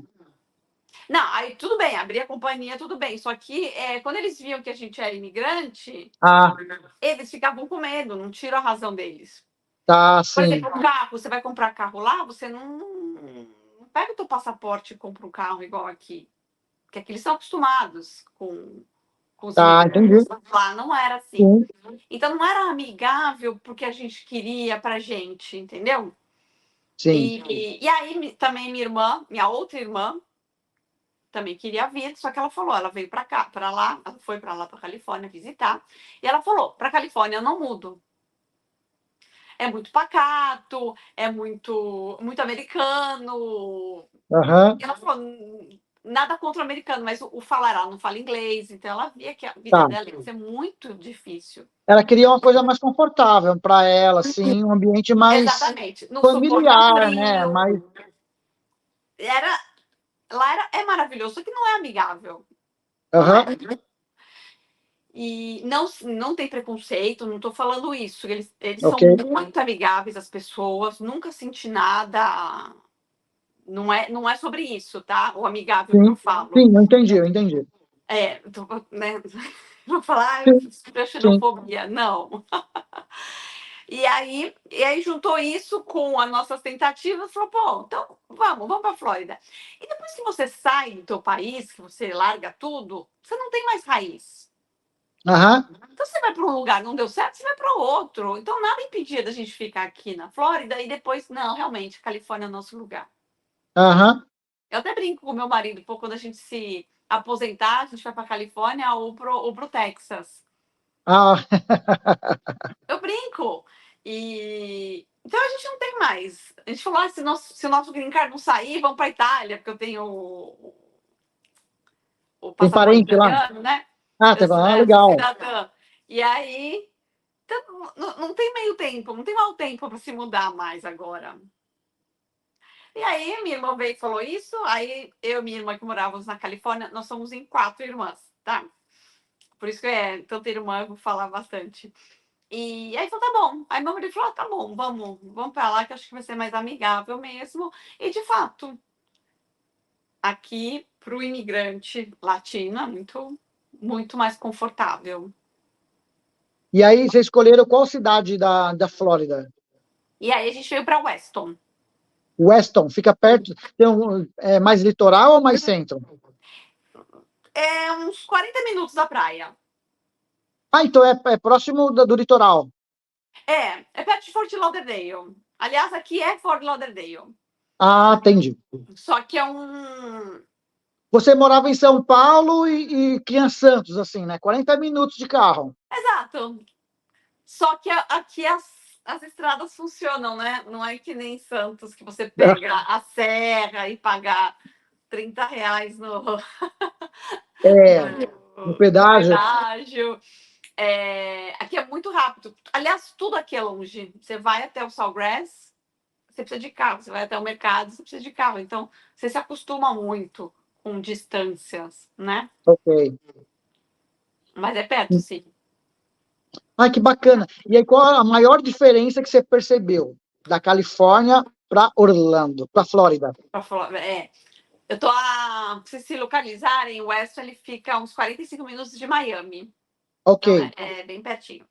Speaker 2: Não, aí tudo bem, abrir a companhia, tudo bem. Só que quando eles viam que a gente era imigrante, eles ficavam com medo, não tiro a razão deles.
Speaker 1: Tá,
Speaker 2: Por
Speaker 1: sim.
Speaker 2: exemplo, um carro, você vai comprar carro lá, você não pega o teu passaporte e compra um carro igual aqui. Porque aqui eles são acostumados com os
Speaker 1: Tá,
Speaker 2: imigrantes.
Speaker 1: entendi.
Speaker 2: Lá não era assim.
Speaker 1: Sim.
Speaker 2: Então não era amigável porque a gente queria pra gente, entendeu?
Speaker 1: Sim.
Speaker 2: E aí também minha outra irmã, também queria vir, só que ela falou, ela veio para cá, para lá, ela foi para lá, para Califórnia visitar, e ela falou, para Califórnia eu não mudo. É muito pacato, é muito americano.
Speaker 1: Aham.
Speaker 2: E ela falou, nada contra o americano, mas o falar, ela não fala inglês, então ela via que a vida
Speaker 1: Tá.
Speaker 2: dela ia ser muito difícil.
Speaker 1: Ela queria uma coisa mais confortável para ela, assim, um ambiente mais
Speaker 2: Exatamente. Não suporta
Speaker 1: familiar, né? Mais...
Speaker 2: frio. Lá é maravilhoso, só que não é amigável. Não é.
Speaker 1: Aham.
Speaker 2: E não tem preconceito, não estou falando isso. Eles são
Speaker 1: Ok.
Speaker 2: muito amigáveis, as pessoas, nunca senti nada. Não é sobre isso, tá? O amigável que eu
Speaker 1: Sim,
Speaker 2: falo.
Speaker 1: sim, eu entendi, eu entendi.
Speaker 2: Né? Vou falar
Speaker 1: Sim, sim.
Speaker 2: xenofobia. Não. E aí juntou isso com as nossas tentativas, falou, pô, então vamos para a Flórida. E depois que você sai do teu país, que você larga tudo, você não tem mais raiz.
Speaker 1: Aham.
Speaker 2: Então você vai para um lugar, não deu certo, você vai para outro. Então nada impedia da gente ficar aqui na Flórida e depois, não, realmente, Califórnia é o nosso lugar.
Speaker 1: Aham.
Speaker 2: Eu até brinco com meu marido, pô, quando a gente se aposentar, a gente vai para Califórnia ou pro Texas.
Speaker 1: Ah,
Speaker 2: Eu brinco. Então a gente não tem mais. A gente falou, se o nosso green card não sair, vamos para Itália, porque eu tenho o
Speaker 1: tem
Speaker 2: passaporte
Speaker 1: parente lá?
Speaker 2: italiano, né?
Speaker 1: Ah,
Speaker 2: Eu sou, sou
Speaker 1: legal.
Speaker 2: cidadã. E aí, então, não tem meio tempo, não tem mau tempo para se mudar mais agora. E aí, minha irmã veio e falou isso. Aí, eu e minha irmã que morávamos na Califórnia, nós somos em 4 irmãs, tá? Por isso que tanta irmã, eu vou falar bastante. E aí falou, tá bom. Aí meu marido falou, tá bom, vamos para lá, que acho que vai ser mais amigável mesmo. E de fato, aqui para o imigrante latino é muito mais confortável.
Speaker 1: E aí, vocês escolheram qual cidade da Flórida?
Speaker 2: E aí a gente veio para Weston.
Speaker 1: Weston, fica perto, é mais litoral ou mais centro?
Speaker 2: É uns 40 minutos da praia.
Speaker 1: Ah, então é próximo do litoral.
Speaker 2: É perto de Fort Lauderdale. Aliás, aqui é Fort Lauderdale.
Speaker 1: Ah, entendi.
Speaker 2: Só que é um.
Speaker 1: Você morava em São Paulo e aqui em Santos, assim, né? 40 minutos de carro.
Speaker 2: Exato. Só que aqui as estradas funcionam, né? Não é que nem Santos, que você pega a serra e pagar R$ 30
Speaker 1: É, no
Speaker 2: no
Speaker 1: pedágio.
Speaker 2: pedágio. Aqui é muito rápido. Aliás, tudo aqui é longe. Você vai até o Sawgrass, você precisa de carro. Você vai até o mercado, você precisa de carro. Então, você se acostuma muito com distâncias, né?
Speaker 1: Ok.
Speaker 2: Mas é perto, sim.
Speaker 1: Ah, que bacana. E aí, qual a maior diferença que você percebeu da Califórnia para Orlando, para Flórida?
Speaker 2: Pra falar, eu tô a. Se localizarem, o Weston ele fica a uns 45 minutos de Miami.
Speaker 1: Ok.
Speaker 2: Então é bem pertinho.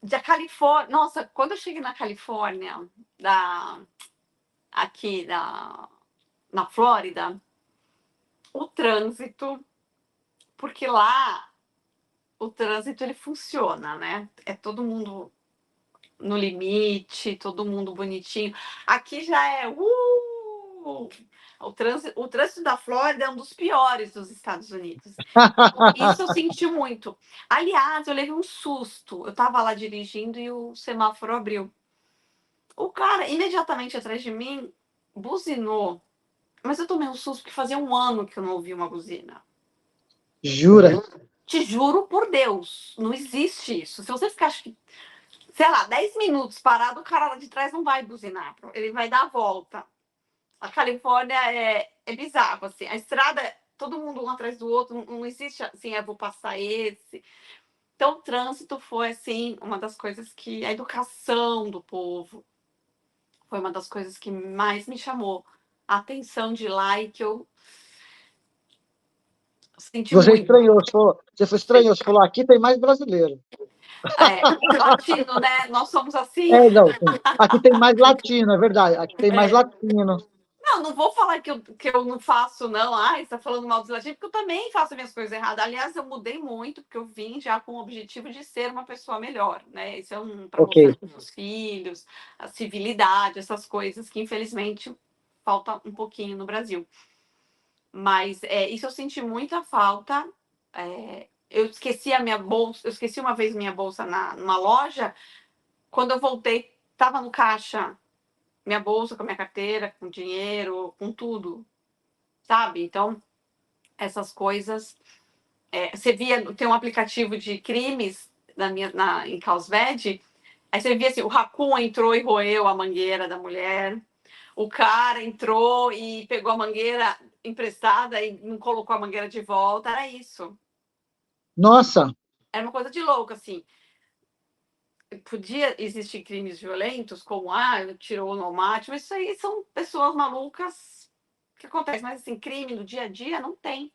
Speaker 2: Da Califórnia. Nossa, quando eu cheguei na Califórnia, aqui na Flórida, o trânsito, porque lá o trânsito ele funciona, né? É todo mundo no limite, todo mundo bonitinho. Aqui já é. o trânsito da Flórida é um dos piores dos Estados Unidos. Isso eu senti muito. Aliás, eu levei um susto. Eu estava lá dirigindo e o semáforo abriu. O cara, imediatamente atrás de mim, buzinou. Mas eu tomei um susto porque fazia um ano que eu não ouvi uma buzina.
Speaker 1: Jura?
Speaker 2: Te juro por Deus, não existe isso. Se você ficar, sei lá, 10 minutos parado, o cara lá de trás não vai buzinar. Ele vai dar a volta. A Califórnia é bizarro, assim. A estrada, todo mundo um atrás do outro, não existe assim, eu vou passar esse. Então, o trânsito foi, assim, uma das coisas que... A educação do povo foi uma das coisas que mais me chamou a atenção de lá e que eu senti
Speaker 1: Você
Speaker 2: muito.
Speaker 1: estranhou, você foi estranhou, você falou, aqui tem mais brasileiro.
Speaker 2: Latino, né? Nós somos assim.
Speaker 1: Não, sim. Aqui tem mais latino, é verdade. Aqui tem mais latino.
Speaker 2: Não vou falar que eu não faço, não. Você está falando mal dos latinos, porque eu também faço minhas coisas erradas. Aliás, eu mudei muito, porque eu vim já com o objetivo de ser uma pessoa melhor, né? Isso é para
Speaker 1: Ok.
Speaker 2: mostrar para os filhos, a civilidade, essas coisas que, infelizmente, falta um pouquinho no Brasil. Mas isso eu senti muita falta. Eu esqueci a minha bolsa, eu esqueci uma vez minha bolsa numa loja. Quando eu voltei, estava no caixa minha bolsa com a minha carteira, com dinheiro, com tudo, sabe? Então, essas coisas. Você via, tem um aplicativo de crimes em Carlsbad, aí você via assim, o raccoon entrou e roeu a mangueira da mulher, o cara entrou e pegou a mangueira emprestada e não colocou a mangueira de volta, era isso.
Speaker 1: Nossa,
Speaker 2: Era uma coisa de louco, assim. Podia existir crimes violentos, como, tirou o pneumático, mas isso aí são pessoas malucas que acontece, mas assim, crime no dia a dia não tem.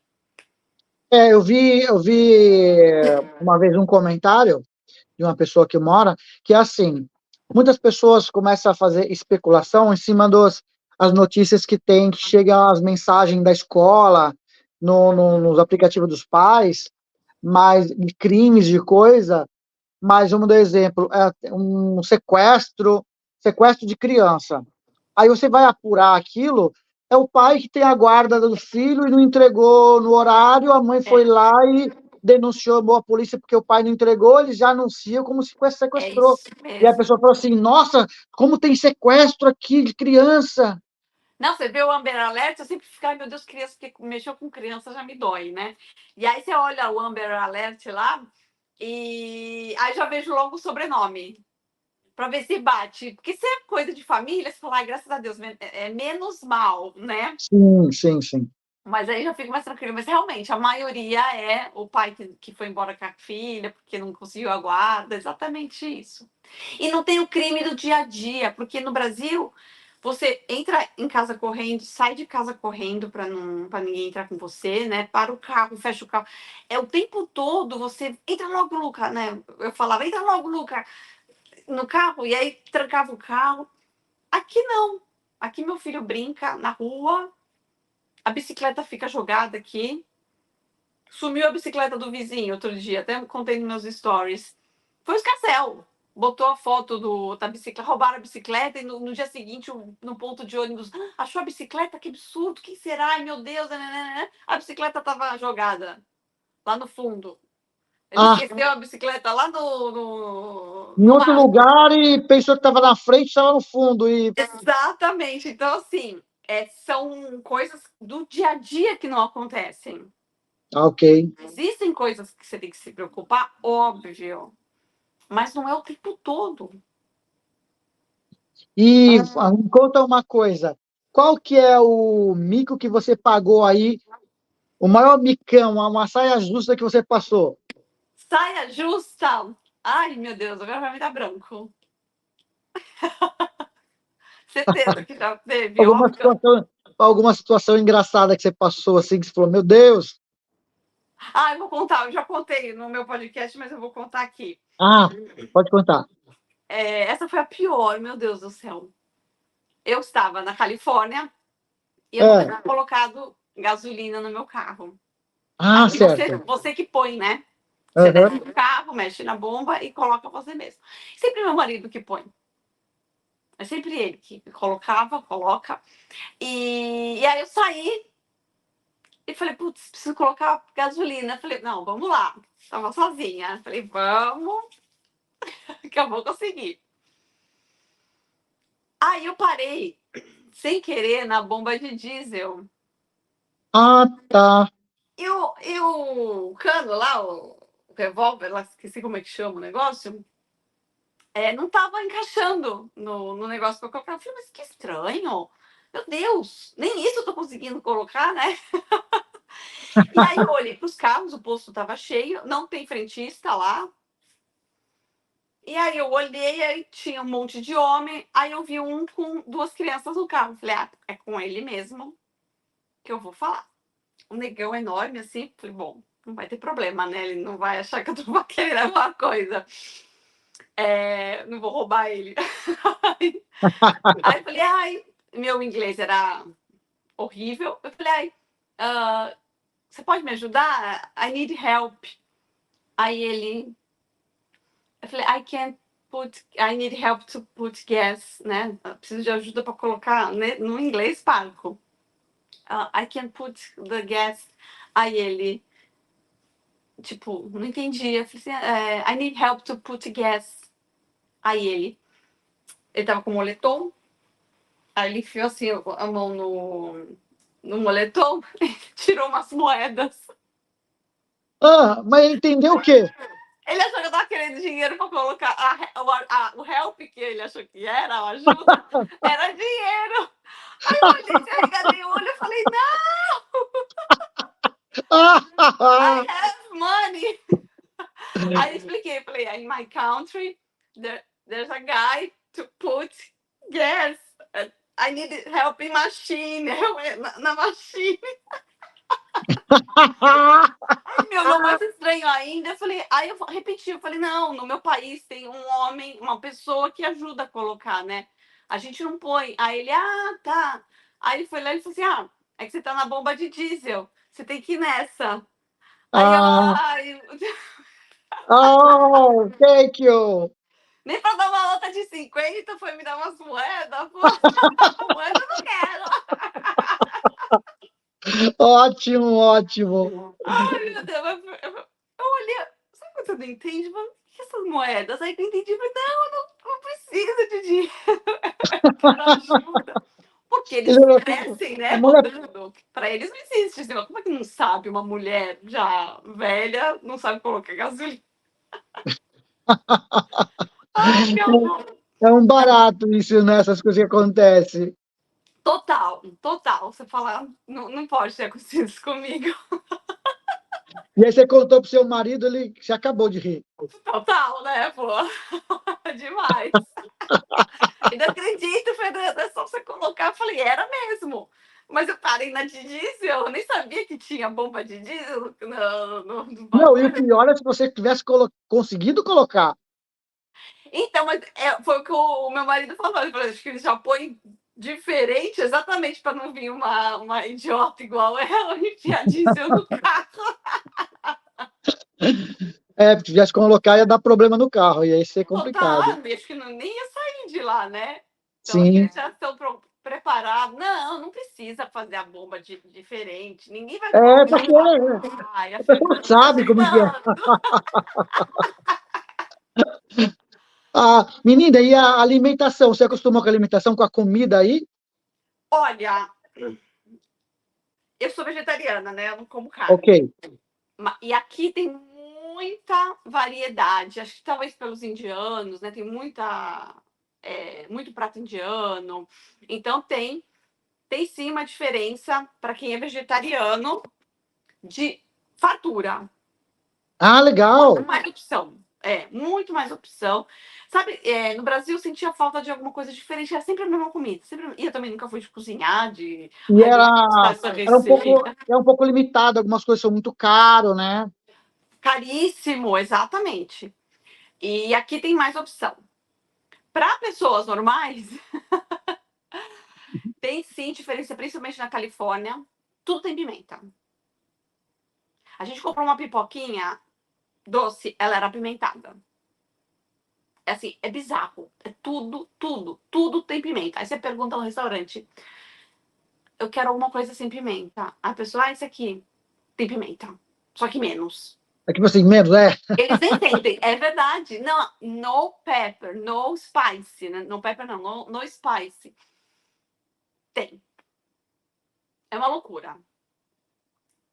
Speaker 1: eu vi uma vez um comentário de uma pessoa que mora, que é assim, muitas pessoas começam a fazer especulação em cima as notícias que chegam as mensagens da escola, nos aplicativos dos pais, mas de crimes, de coisa, mas vamos dar exemplo, um sequestro de criança. Aí você vai apurar aquilo, é o pai que tem a guarda do filho e não entregou no horário, a mãe foi lá e denunciou a polícia porque o pai não entregou, eles já anunciam como se
Speaker 2: É
Speaker 1: sequestrou.
Speaker 2: isso
Speaker 1: E a
Speaker 2: mesmo.
Speaker 1: pessoa falou assim, nossa, como tem sequestro aqui de criança.
Speaker 2: Não, você vê o Amber Alert, eu sempre fico, ai meu Deus, criança, porque mexeu com criança já me dói, né? E aí você olha o Amber Alert lá, e aí já vejo logo o sobrenome, para ver se bate. Porque se é coisa de família, você fala, ai, graças a Deus, é menos mal, né?
Speaker 1: Sim, sim, sim.
Speaker 2: Mas aí já fico mais tranquilo. Mas realmente, a maioria é o pai que foi embora com a filha porque não conseguiu a guarda, exatamente isso. E não tem o crime do dia a dia, porque no Brasil você entra em casa correndo, sai de casa correndo para ninguém entrar com você, né? Para o carro, fecha o carro. É o tempo todo você entra logo, Luca, né? Eu falava, entra logo, Luca, no carro, e aí trancava o carro. Aqui não. Aqui meu filho brinca na rua, a bicicleta fica jogada aqui. Sumiu a bicicleta do vizinho outro dia, até contei nos meus stories. Foi o escarcéu. Botou a foto da bicicleta, roubaram a bicicleta e no dia seguinte, no ponto de ônibus, achou a bicicleta? Que absurdo, quem será? Ai, meu Deus, né? A bicicleta estava jogada lá no fundo. Ele
Speaker 1: Ah,
Speaker 2: esqueceu a bicicleta lá
Speaker 1: em
Speaker 2: no
Speaker 1: outro
Speaker 2: mato.
Speaker 1: lugar e pensou que estava na frente, estava no fundo. E...
Speaker 2: Exatamente. Então, assim, são coisas do dia a dia que não acontecem.
Speaker 1: Ok.
Speaker 2: Existem coisas que você tem que se preocupar, óbvio, mas não é o tempo todo.
Speaker 1: E me conta uma coisa, qual que é o mico que você pagou aí, o maior micão, uma saia justa que você passou?
Speaker 2: Saia justa! Ai, meu Deus, agora vai me dar branco. Certeza que já teve,
Speaker 1: Alguma
Speaker 2: óbvio.
Speaker 1: situação, alguma situação engraçada que você passou assim, que você falou, meu Deus.
Speaker 2: Eu vou contar, eu já contei no meu podcast, mas eu vou contar aqui.
Speaker 1: Ah, pode contar.
Speaker 2: Essa foi a pior, meu Deus do céu. Eu estava na Califórnia e eu não
Speaker 1: É.
Speaker 2: tinha colocado gasolina no meu carro.
Speaker 1: Ah,
Speaker 2: Aqui
Speaker 1: certo.
Speaker 2: você que põe, né? Você
Speaker 1: Aham.
Speaker 2: desce no carro, mexe na bomba e coloca você mesmo. Sempre meu marido que põe. É sempre ele que coloca. E aí eu saí e falei, putz, preciso colocar gasolina. Falei, não, vamos lá. Tava sozinha. Falei, vamos, que eu vou conseguir. Aí eu parei, sem querer, na bomba de diesel.
Speaker 1: Ah, tá.
Speaker 2: E o cano lá, o revólver, lá, esqueci como é que chama o negócio, não estava encaixando no negócio para colocar. Eu falei, mas que estranho. Meu Deus, nem isso eu tô conseguindo colocar, né? E aí eu olhei para os carros, o posto estava cheio, não tem frentista lá. E aí eu olhei, aí tinha um monte de homem, aí eu vi um com 2 crianças no carro. Falei, é com ele mesmo que eu vou falar. Um negão enorme assim, falei, bom, não vai ter problema, né? Ele não vai achar que eu tô querendo alguma coisa. Não vou roubar ele. Aí eu falei, meu inglês era horrível. Eu falei, você pode me ajudar? I need help. Aí eu falei, I need help to put gas, né? Eu preciso de ajuda para colocar, né? No inglês parco. I can put the gas. Aí ele, tipo, não entendi. Eu falei assim, I need help to put gas. Aí ele tava com moletom. Aí ele enfiou assim a mão no moletom e tirou umas moedas.
Speaker 1: Ah, mas ele entendeu o quê?
Speaker 2: Ele achou que eu tava querendo dinheiro pra colocar o help que ele achou que era, a ajuda, era dinheiro. Aí eu olhei, arregalei o olho e falei, não, I have money. Aí eu expliquei, falei, in my country, there's a guy to put gas. I need help in machine. Na machine. Ai, meu, mais estranho ainda. Aí eu repeti, eu falei, não, no meu país tem um homem, uma pessoa que ajuda a colocar, né? A gente não põe. Aí ele, tá. Aí ele foi lá e falou assim, é que você tá na bomba de diesel, você tem que ir nessa. Aí eu,
Speaker 1: Ah, oh, thank you.
Speaker 2: nem pra dar uma nota de 50 foi me dar umas moedas, pô. Moeda eu não
Speaker 1: Ótimo, ótimo.
Speaker 2: quero. Ai, meu Deus, eu olhei, sabe quando você não entende? Mas, o que essas moedas? Aí eu entendi, mas não precisa de dinheiro. Quero ajuda. Porque eles crescem,
Speaker 1: A
Speaker 2: né,
Speaker 1: mulher,
Speaker 2: rodando. Para eles não existe esse negócio. Como é que não sabe uma mulher já velha, não sabe colocar gasolina? Ai, meu amor.
Speaker 1: é um barato isso, né? Essas coisas que acontecem.
Speaker 2: Total, total. Você falar, não pode ter acontecido isso comigo.
Speaker 1: E aí você contou pro seu marido, ele se acabou de rir.
Speaker 2: Total, né, pô? Demais. Ainda acredito, Fernanda, é só você colocar. Eu falei, era mesmo. Mas eu parei na de diesel, eu nem sabia que tinha bomba de diesel no
Speaker 1: Não, e o
Speaker 2: bagulho.
Speaker 1: pior é se você tivesse conseguido colocar.
Speaker 2: Então, mas foi o que o meu marido falou. Ele falou, acho que ele já põe diferente, exatamente para não vir uma idiota igual ela enfiar diesel no carro.
Speaker 1: Se tivesse colocar, ia dar problema no carro, ia ser complicado.
Speaker 2: Total, acho que nem ia sair de lá, né? Então, acho que
Speaker 1: Sim.
Speaker 2: eles já estão preparados. Não precisa fazer a bomba diferente. Ninguém vai
Speaker 1: Porque
Speaker 2: Ai, a
Speaker 1: a pessoa
Speaker 2: Fernanda tá
Speaker 1: sabe como que é.
Speaker 2: chegando.
Speaker 1: Menina, e a alimentação? Você acostumou com a alimentação, com a comida aí?
Speaker 2: Olha, eu sou vegetariana, né? Eu não como
Speaker 1: Ok.
Speaker 2: carne. E aqui tem muita variedade. Acho que talvez pelos indianos, né? Tem muito prato indiano. Então tem sim uma diferença para quem é vegetariano de fartura.
Speaker 1: Ah,
Speaker 2: Muito
Speaker 1: legal.
Speaker 2: mais opção. Muito mais opção. Sabe, no Brasil eu sentia falta de alguma coisa diferente. Era sempre a mesma comida. E eu também nunca fui de cozinhar, de.
Speaker 1: E
Speaker 2: Ai, deixa eu buscar essa receita.
Speaker 1: é um pouco limitado, algumas coisas são muito caro, né?
Speaker 2: Caríssimo, exatamente. E aqui tem mais opção. Para pessoas normais, tem sim diferença, principalmente na Califórnia. Tudo tem pimenta. A gente comprou uma pipoquinha doce, ela era apimentada. assim, é bizarro. É tudo tem pimenta. Aí você pergunta no restaurante, eu quero alguma coisa sem pimenta. A pessoa, esse aqui tem pimenta, só que menos.
Speaker 1: É tipo assim, menos,
Speaker 2: Eles nem sentem, é verdade. Não, no pepper, no spice, né? No pepper não, no spice. Tem. É uma loucura.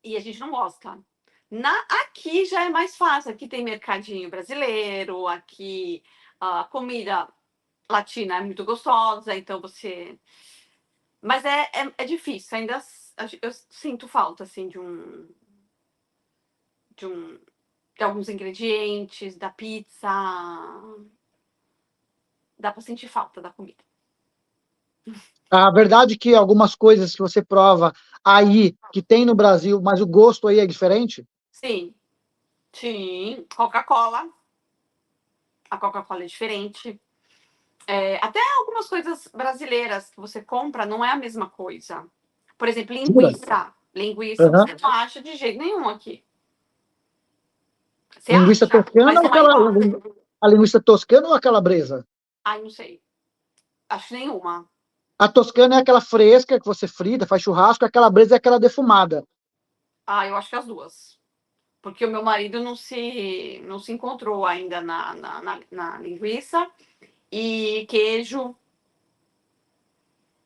Speaker 2: E a gente não gosta. Aqui já é mais fácil. Aqui tem mercadinho brasileiro, aqui a comida latina é muito gostosa, então você. Mas é difícil, ainda eu sinto falta assim de um de alguns ingredientes, da pizza. Dá pra sentir falta da comida.
Speaker 1: A verdade é que algumas coisas que você prova aí, que tem no Brasil, mas o gosto aí é diferente?
Speaker 2: Sim, sim. Coca-Cola. A Coca-Cola é diferente. Até algumas coisas brasileiras que você compra não é a mesma coisa. Por exemplo,
Speaker 1: Jura?
Speaker 2: linguiça. Linguiça
Speaker 1: Uhum.
Speaker 2: você não acha de jeito nenhum aqui. Você
Speaker 1: Linguiça
Speaker 2: acha,
Speaker 1: toscana
Speaker 2: mas
Speaker 1: ou
Speaker 2: não é
Speaker 1: aquela,
Speaker 2: igual.
Speaker 1: a linguiça toscana ou a calabresa?
Speaker 2: Ai, não sei. Acho nenhuma.
Speaker 1: A toscana é aquela fresca que você frita, faz churrasco, a calabresa é aquela defumada.
Speaker 2: Ah, eu acho que as duas. Porque o meu marido não se encontrou ainda na linguiça. E queijo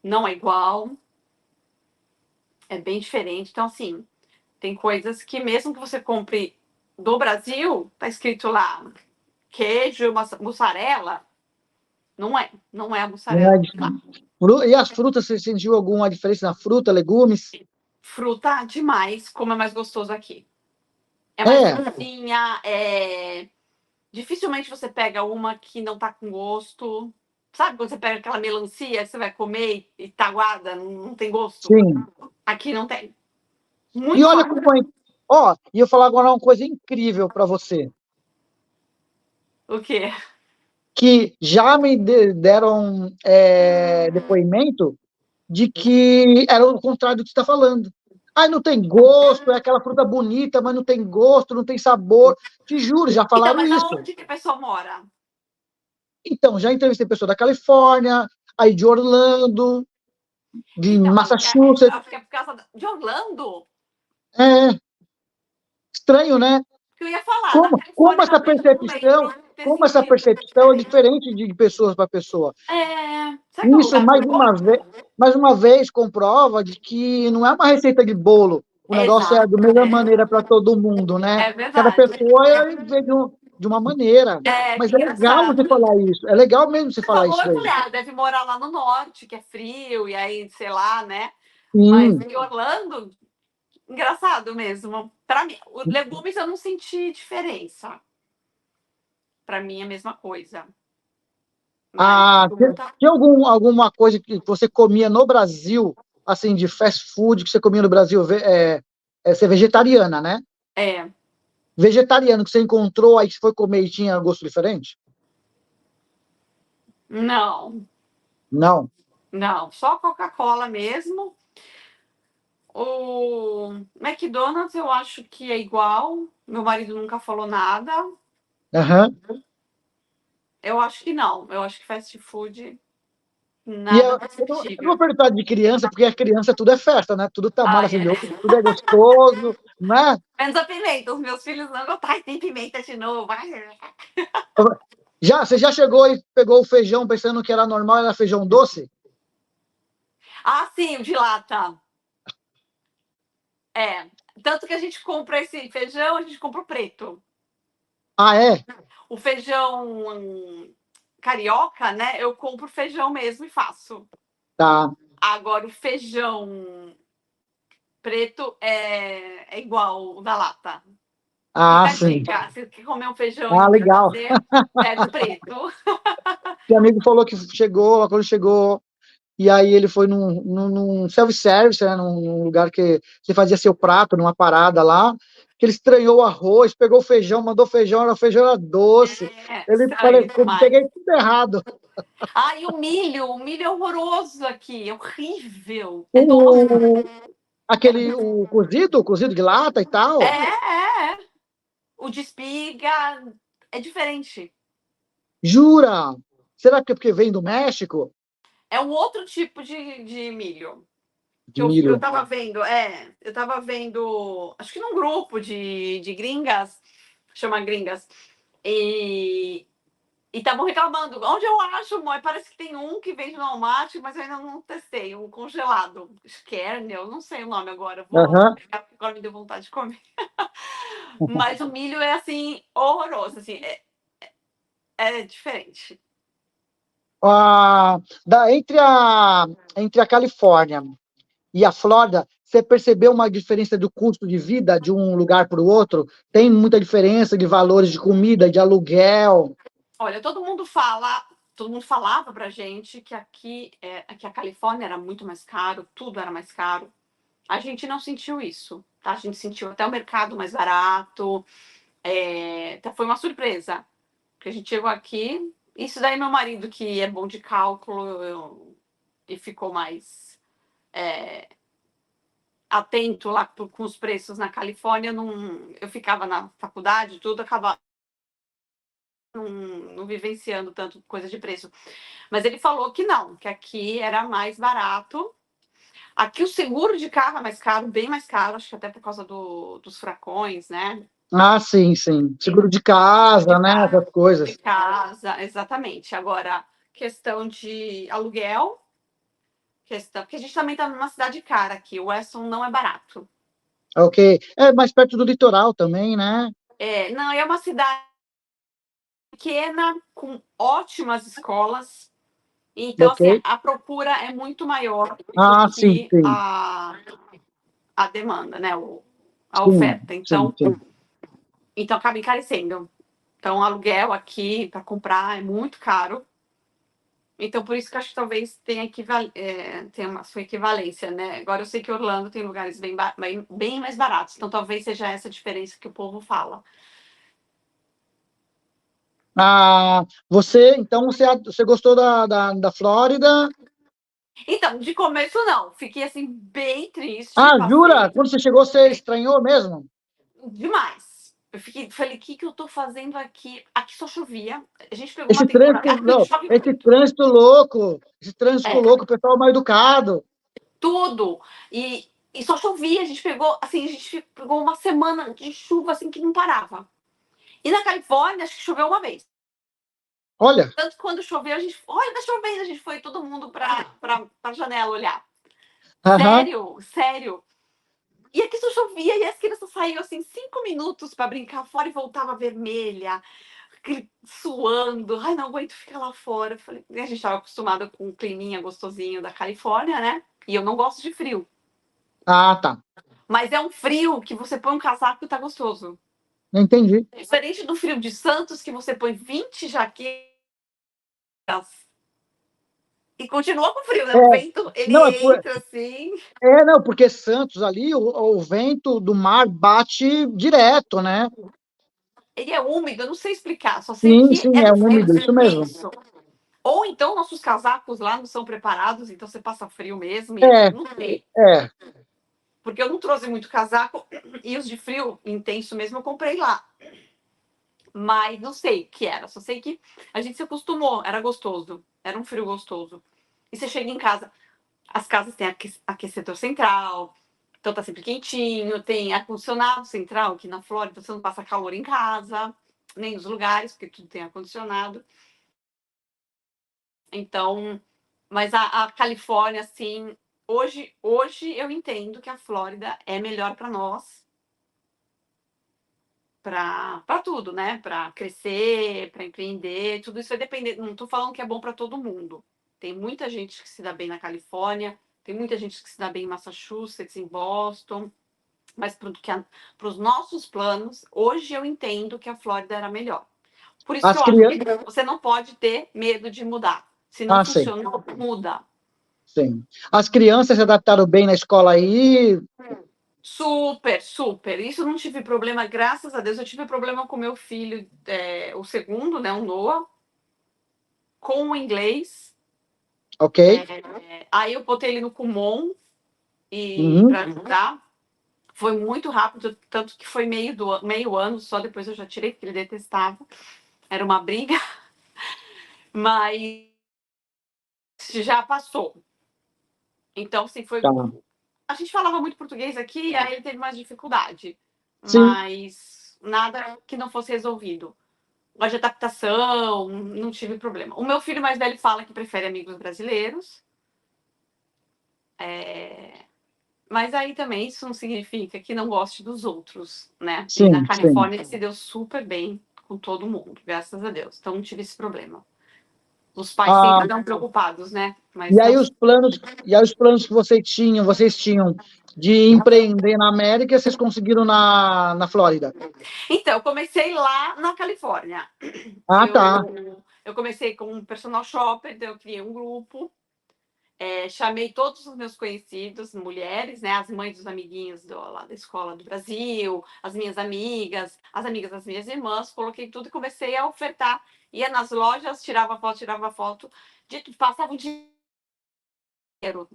Speaker 2: não é igual. É bem diferente. Então, assim, tem coisas que mesmo que você compre do Brasil, tá escrito lá queijo, mussarela. Não é a
Speaker 1: Não
Speaker 2: mussarela
Speaker 1: é
Speaker 2: de lá.
Speaker 1: E as frutas, você sentiu alguma diferença na fruta, legumes?
Speaker 2: Fruta demais, como é mais gostoso aqui. É mais
Speaker 1: É,
Speaker 2: docinha, dificilmente você pega uma que não tá com gosto. Sabe quando você pega aquela melancia que você vai comer e tá aguada, não tem gosto?
Speaker 1: sim.
Speaker 2: Aqui não tem.
Speaker 1: E
Speaker 2: Muito
Speaker 1: olha
Speaker 2: fácil.
Speaker 1: como é. Ó, e eu falar agora uma coisa incrível para você,
Speaker 2: O quê?
Speaker 1: que já me deram depoimento de que era o contrário do que você está falando. Ai, não tem gosto, é aquela fruta bonita, mas não tem gosto, não tem sabor. Te juro, já
Speaker 2: Então,
Speaker 1: falaram
Speaker 2: mas
Speaker 1: isso.
Speaker 2: aonde que a pessoa mora?
Speaker 1: Então, já entrevistei pessoa da Califórnia, aí de Orlando, de
Speaker 2: Então,
Speaker 1: Massachusetts.
Speaker 2: acho que é por causa de Orlando.
Speaker 1: É estranho, né?
Speaker 2: Que eu ia falar, na
Speaker 1: Como
Speaker 2: Califórnia
Speaker 1: essa
Speaker 2: realmente não
Speaker 1: percepção,
Speaker 2: lembro de ter
Speaker 1: como essa
Speaker 2: sentido muita
Speaker 1: percepção é
Speaker 2: diferença.
Speaker 1: diferente de pessoa para pessoa.
Speaker 2: Será que é um
Speaker 1: Isso,
Speaker 2: lugar
Speaker 1: mais uma vez, comprova de que não é uma receita de bolo. O negócio é
Speaker 2: exato,
Speaker 1: da mesma maneira para todo mundo, né?
Speaker 2: é
Speaker 1: Cada
Speaker 2: verdade.
Speaker 1: pessoa vê de uma maneira.
Speaker 2: Que
Speaker 1: Mas é legal você
Speaker 2: engraçado.
Speaker 1: falar isso. É legal mesmo você
Speaker 2: Você
Speaker 1: falar
Speaker 2: falou,
Speaker 1: isso
Speaker 2: eu
Speaker 1: daí.
Speaker 2: falei, deve morar lá no norte, que é frio, e aí, sei lá, né? Mas
Speaker 1: Sim.
Speaker 2: em Orlando, engraçado mesmo. Para mim, os legumes eu não senti diferença. Para mim é a mesma coisa. Mas
Speaker 1: Ah,
Speaker 2: fruta,
Speaker 1: tem alguma coisa que você comia no Brasil, assim, de fast food, que você comia no Brasil, ser vegetariana, né?
Speaker 2: é,
Speaker 1: Vegetariano que você encontrou, aí você foi comer e tinha gosto diferente?
Speaker 2: não,
Speaker 1: Não.
Speaker 2: não, só Coca-Cola mesmo. O McDonald's eu acho que é igual. Meu marido nunca falou nada.
Speaker 1: Aham.
Speaker 2: Eu acho que não. Eu acho que fast food
Speaker 1: E
Speaker 2: nada
Speaker 1: eu não vou
Speaker 2: perceptível.
Speaker 1: perguntar de criança, porque a criança tudo é festa, né? Tudo tá
Speaker 2: Ai,
Speaker 1: maravilhoso, tudo é gostoso, né?
Speaker 2: menos a pimenta. Os meus filhos não gostam. Ai, tem pimenta de novo. Ai.
Speaker 1: Você já chegou e pegou o feijão pensando que era normal, era feijão doce?
Speaker 2: Ah, sim, o de lata. É. Tanto que a gente compra esse feijão, a gente compra o preto.
Speaker 1: Ah, é?
Speaker 2: O feijão carioca, né? Eu compro feijão mesmo e faço.
Speaker 1: Tá.
Speaker 2: Agora, o feijão preto é igual o da lata.
Speaker 1: Ah,
Speaker 2: Fica a
Speaker 1: sim.
Speaker 2: dica. Se quer comer um feijão e
Speaker 1: Ah,
Speaker 2: não quer
Speaker 1: legal.
Speaker 2: fazer, pega o preto.
Speaker 1: Meu amigo falou que chegou, quando chegou, e aí ele foi num self-service, né? Num lugar que você fazia seu prato, numa parada lá, que ele estranhou o arroz, pegou o feijão, mandou feijão, o feijão era doce. Ele falou,
Speaker 2: Estranho demais.
Speaker 1: peguei tudo errado.
Speaker 2: Ah, e o milho é horroroso aqui, é horrível. É doce.
Speaker 1: O, o cozido de lata e tal.
Speaker 2: É. O de espiga é diferente.
Speaker 1: Jura? Será que é porque vem do México?
Speaker 2: É um outro tipo de milho.
Speaker 1: De
Speaker 2: Que eu
Speaker 1: milho.
Speaker 2: tava vendo, eu tava vendo, acho que num grupo de gringas, chama gringas, e estavam reclamando, onde eu acho, mãe? Parece que tem um que vende no Walmart, mas eu ainda não testei, um congelado. Kernel, não sei o nome agora, vou
Speaker 1: Aham.
Speaker 2: pegar porque agora me deu vontade de comer. Mas o milho é assim, horroroso, assim, é diferente.
Speaker 1: Ah, entre a Califórnia e a Flórida, você percebeu uma diferença do custo de vida de um lugar para o outro? Tem muita diferença de valores de comida, de aluguel?
Speaker 2: Olha, todo mundo falava pra gente que aqui a Califórnia era muito mais caro, tudo era mais caro. A gente não sentiu isso, tá? A gente sentiu até o mercado mais barato. Então foi uma surpresa. Porque a gente chegou aqui. Isso daí, meu marido, que é bom de cálculo e ficou mais atento lá com os preços na Califórnia. Não, eu ficava na faculdade, tudo, acabava não vivenciando tanto coisa de preço. Mas ele falou que não, que aqui era mais barato. Aqui o seguro de carro é mais caro, bem mais caro, acho que até por causa dos furacões, né?
Speaker 1: Ah, sim, sim. Seguro de casa, né? Essas
Speaker 2: De
Speaker 1: coisas.
Speaker 2: casa, exatamente. Agora, questão de aluguel, porque a gente também está numa cidade cara aqui, o Weston não é barato.
Speaker 1: Ok. É mais perto do litoral também, né?
Speaker 2: Não, é uma cidade pequena, com ótimas escolas, então,
Speaker 1: Ok.
Speaker 2: assim, a procura é muito maior do
Speaker 1: Ah, sim,
Speaker 2: que
Speaker 1: sim.
Speaker 2: a demanda, né? A
Speaker 1: Sim,
Speaker 2: oferta.
Speaker 1: sim, sim.
Speaker 2: Então acaba encarecendo. Então, o aluguel aqui para comprar é muito caro. Então, por isso que eu acho que talvez tenha uma sua equivalência, né? Agora eu sei que Orlando tem lugares bem mais baratos, então talvez seja essa a diferença que o povo fala.
Speaker 1: Ah, você gostou da Flórida?
Speaker 2: Então, de começo não, fiquei assim bem triste,
Speaker 1: Ah, jura?
Speaker 2: passei
Speaker 1: Quando você chegou, você estranhou mesmo?
Speaker 2: demais. Falei, o que que eu tô fazendo aqui? Aqui só chovia. A gente pegou uma
Speaker 1: Esse
Speaker 2: temporada.
Speaker 1: trânsito,
Speaker 2: Aqui
Speaker 1: não,
Speaker 2: chove
Speaker 1: esse
Speaker 2: muito.
Speaker 1: trânsito
Speaker 2: É,
Speaker 1: louco, o pessoal mal educado.
Speaker 2: tudo. E só chovia. A gente pegou, assim, a gente pegou uma semana de chuva assim que não parava. E na Califórnia, acho que choveu uma vez.
Speaker 1: Olha,
Speaker 2: Tanto que quando choveu, a gente. Olha, tá chovendo, a gente foi todo mundo pra janela olhar.
Speaker 1: aham.
Speaker 2: Sério, sério. E aqui só chovia e as crianças saíam assim 5 minutos para brincar fora e voltava vermelha, suando. Ai, não aguento ficar lá fora. Falei, a gente estava acostumada com o climinha gostosinho da Califórnia, né? E eu não gosto de frio.
Speaker 1: Ah, tá.
Speaker 2: Mas é um frio que você põe um casaco e tá gostoso.
Speaker 1: Entendi.
Speaker 2: Diferente do frio de Santos, que você põe 20 jaquetas e continua com frio, né?
Speaker 1: É,
Speaker 2: O vento,
Speaker 1: não,
Speaker 2: ele entra assim.
Speaker 1: não, porque Santos ali, o vento do mar bate direto, né?
Speaker 2: Ele é úmido, eu não sei explicar, só sei
Speaker 1: Sim,
Speaker 2: que
Speaker 1: sim,
Speaker 2: é
Speaker 1: é
Speaker 2: um frio
Speaker 1: úmido, isso mesmo.
Speaker 2: intenso. Ou então nossos casacos lá não são preparados, então você passa frio mesmo, e
Speaker 1: É,
Speaker 2: não sei.
Speaker 1: é.
Speaker 2: Porque eu não trouxe muito casaco e os de frio intenso mesmo eu comprei lá. Mas não sei o que era, só sei que a gente se acostumou, era gostoso, era um frio gostoso. E você chega em casa, as casas têm aquecedor central, então tá sempre quentinho, tem ar-condicionado central, aqui na Flórida você não passa calor em casa, nem nos lugares, porque tudo tem ar-condicionado. Então, mas a Califórnia, assim, hoje eu entendo que a Flórida é melhor para nós, para tudo, né? Para crescer, para empreender, tudo isso vai depender. Não estou falando que é bom para todo mundo. Tem muita gente que se dá bem na Califórnia, tem muita gente que se dá bem em Massachusetts, em Boston, mas para os nossos planos, hoje eu entendo que a Flórida era melhor. Por isso que
Speaker 1: As
Speaker 2: eu acho que
Speaker 1: crianças.
Speaker 2: você não pode ter medo de mudar. Se não
Speaker 1: Ah, sim,
Speaker 2: funcionou, muda.
Speaker 1: sim. As crianças se adaptaram bem na escola aí,
Speaker 2: Super, super. Isso eu não tive problema, graças a Deus. Eu tive problema com meu filho, o segundo, né, o Noah, com o inglês.
Speaker 1: ok?
Speaker 2: Aí eu botei ele no Kumon e
Speaker 1: Uhum.
Speaker 2: para ajudar. Foi muito rápido, tanto que foi meio ano só, depois eu já tirei, porque ele detestava. Era uma briga. Mas já passou. Então, assim, foi.
Speaker 1: Tá.
Speaker 2: A gente falava muito português aqui, aí ele teve mais dificuldade.
Speaker 1: Sim.
Speaker 2: Mas nada que não fosse resolvido. Mas de adaptação, não tive problema. O meu filho mais velho fala que prefere amigos brasileiros. Mas aí também isso não significa que não goste dos outros, né? E na
Speaker 1: Sim, sim.
Speaker 2: Califórnia ele se deu super bem com todo mundo, graças a Deus. Então não tive esse problema. Os pais
Speaker 1: Ah,
Speaker 2: sempre estão preocupados, né? Mas
Speaker 1: e
Speaker 2: não.
Speaker 1: aí os planos que vocês tinham de empreender na América, vocês conseguiram na Flórida?
Speaker 2: Então, eu comecei lá na Califórnia.
Speaker 1: Ah, tá.
Speaker 2: Eu comecei com um personal shopper, então eu criei um grupo. Chamei todos os meus conhecidos, mulheres, né, as mães dos amiguinhos lá da escola do Brasil, as minhas amigas, as amigas das minhas irmãs, coloquei tudo e comecei a ofertar. Ia nas lojas, tirava foto, passava o dia inteiro,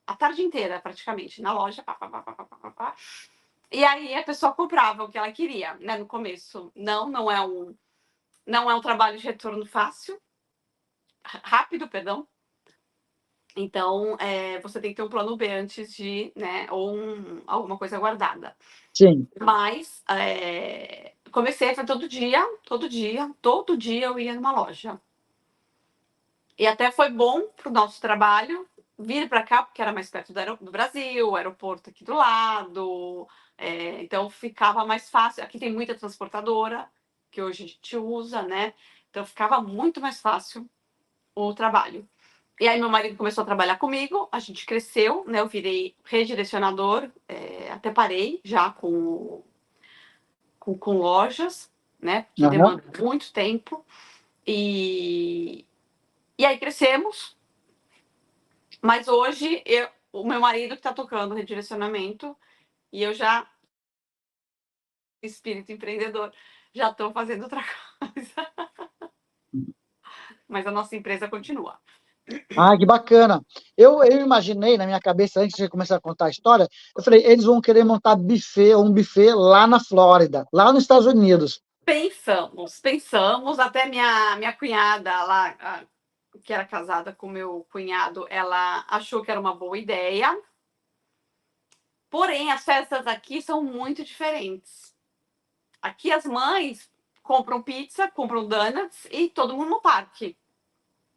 Speaker 2: a tarde inteira praticamente, na loja. Pá, pá, pá, pá, pá, pá, pá. E aí a pessoa comprava o que ela queria, né, no começo. Não é um trabalho de retorno fácil, rápido, perdão. Então, você tem que ter um plano B antes de, né, ou alguma coisa guardada.
Speaker 1: Sim.
Speaker 2: Mas comecei a fazer todo dia eu ia numa loja. E até foi bom para o nosso trabalho vir para cá, porque era mais perto do Brasil, o aeroporto aqui do lado. Então ficava mais fácil. Aqui tem muita transportadora, que hoje a gente usa, né? Então ficava muito mais fácil o trabalho. E aí meu marido começou a trabalhar comigo, a gente cresceu, né? Eu virei redirecionador, até parei já com lojas, né? Que
Speaker 1: Aham.
Speaker 2: demanda muito tempo. E aí crescemos, mas hoje o meu marido que está tocando redirecionamento e eu já, espírito empreendedor, já estou fazendo outra coisa. Mas a nossa empresa continua.
Speaker 1: Ah, que bacana. Eu imaginei na minha cabeça, antes de começar a contar a história, eu falei, eles vão querer montar um buffet lá na Flórida, lá nos Estados Unidos.
Speaker 2: Pensamos, até minha cunhada lá, que era casada com meu cunhado, ela achou que era uma boa ideia. Porém, as festas aqui são muito diferentes. Aqui as mães compram pizza, compram donuts e todo mundo no parque.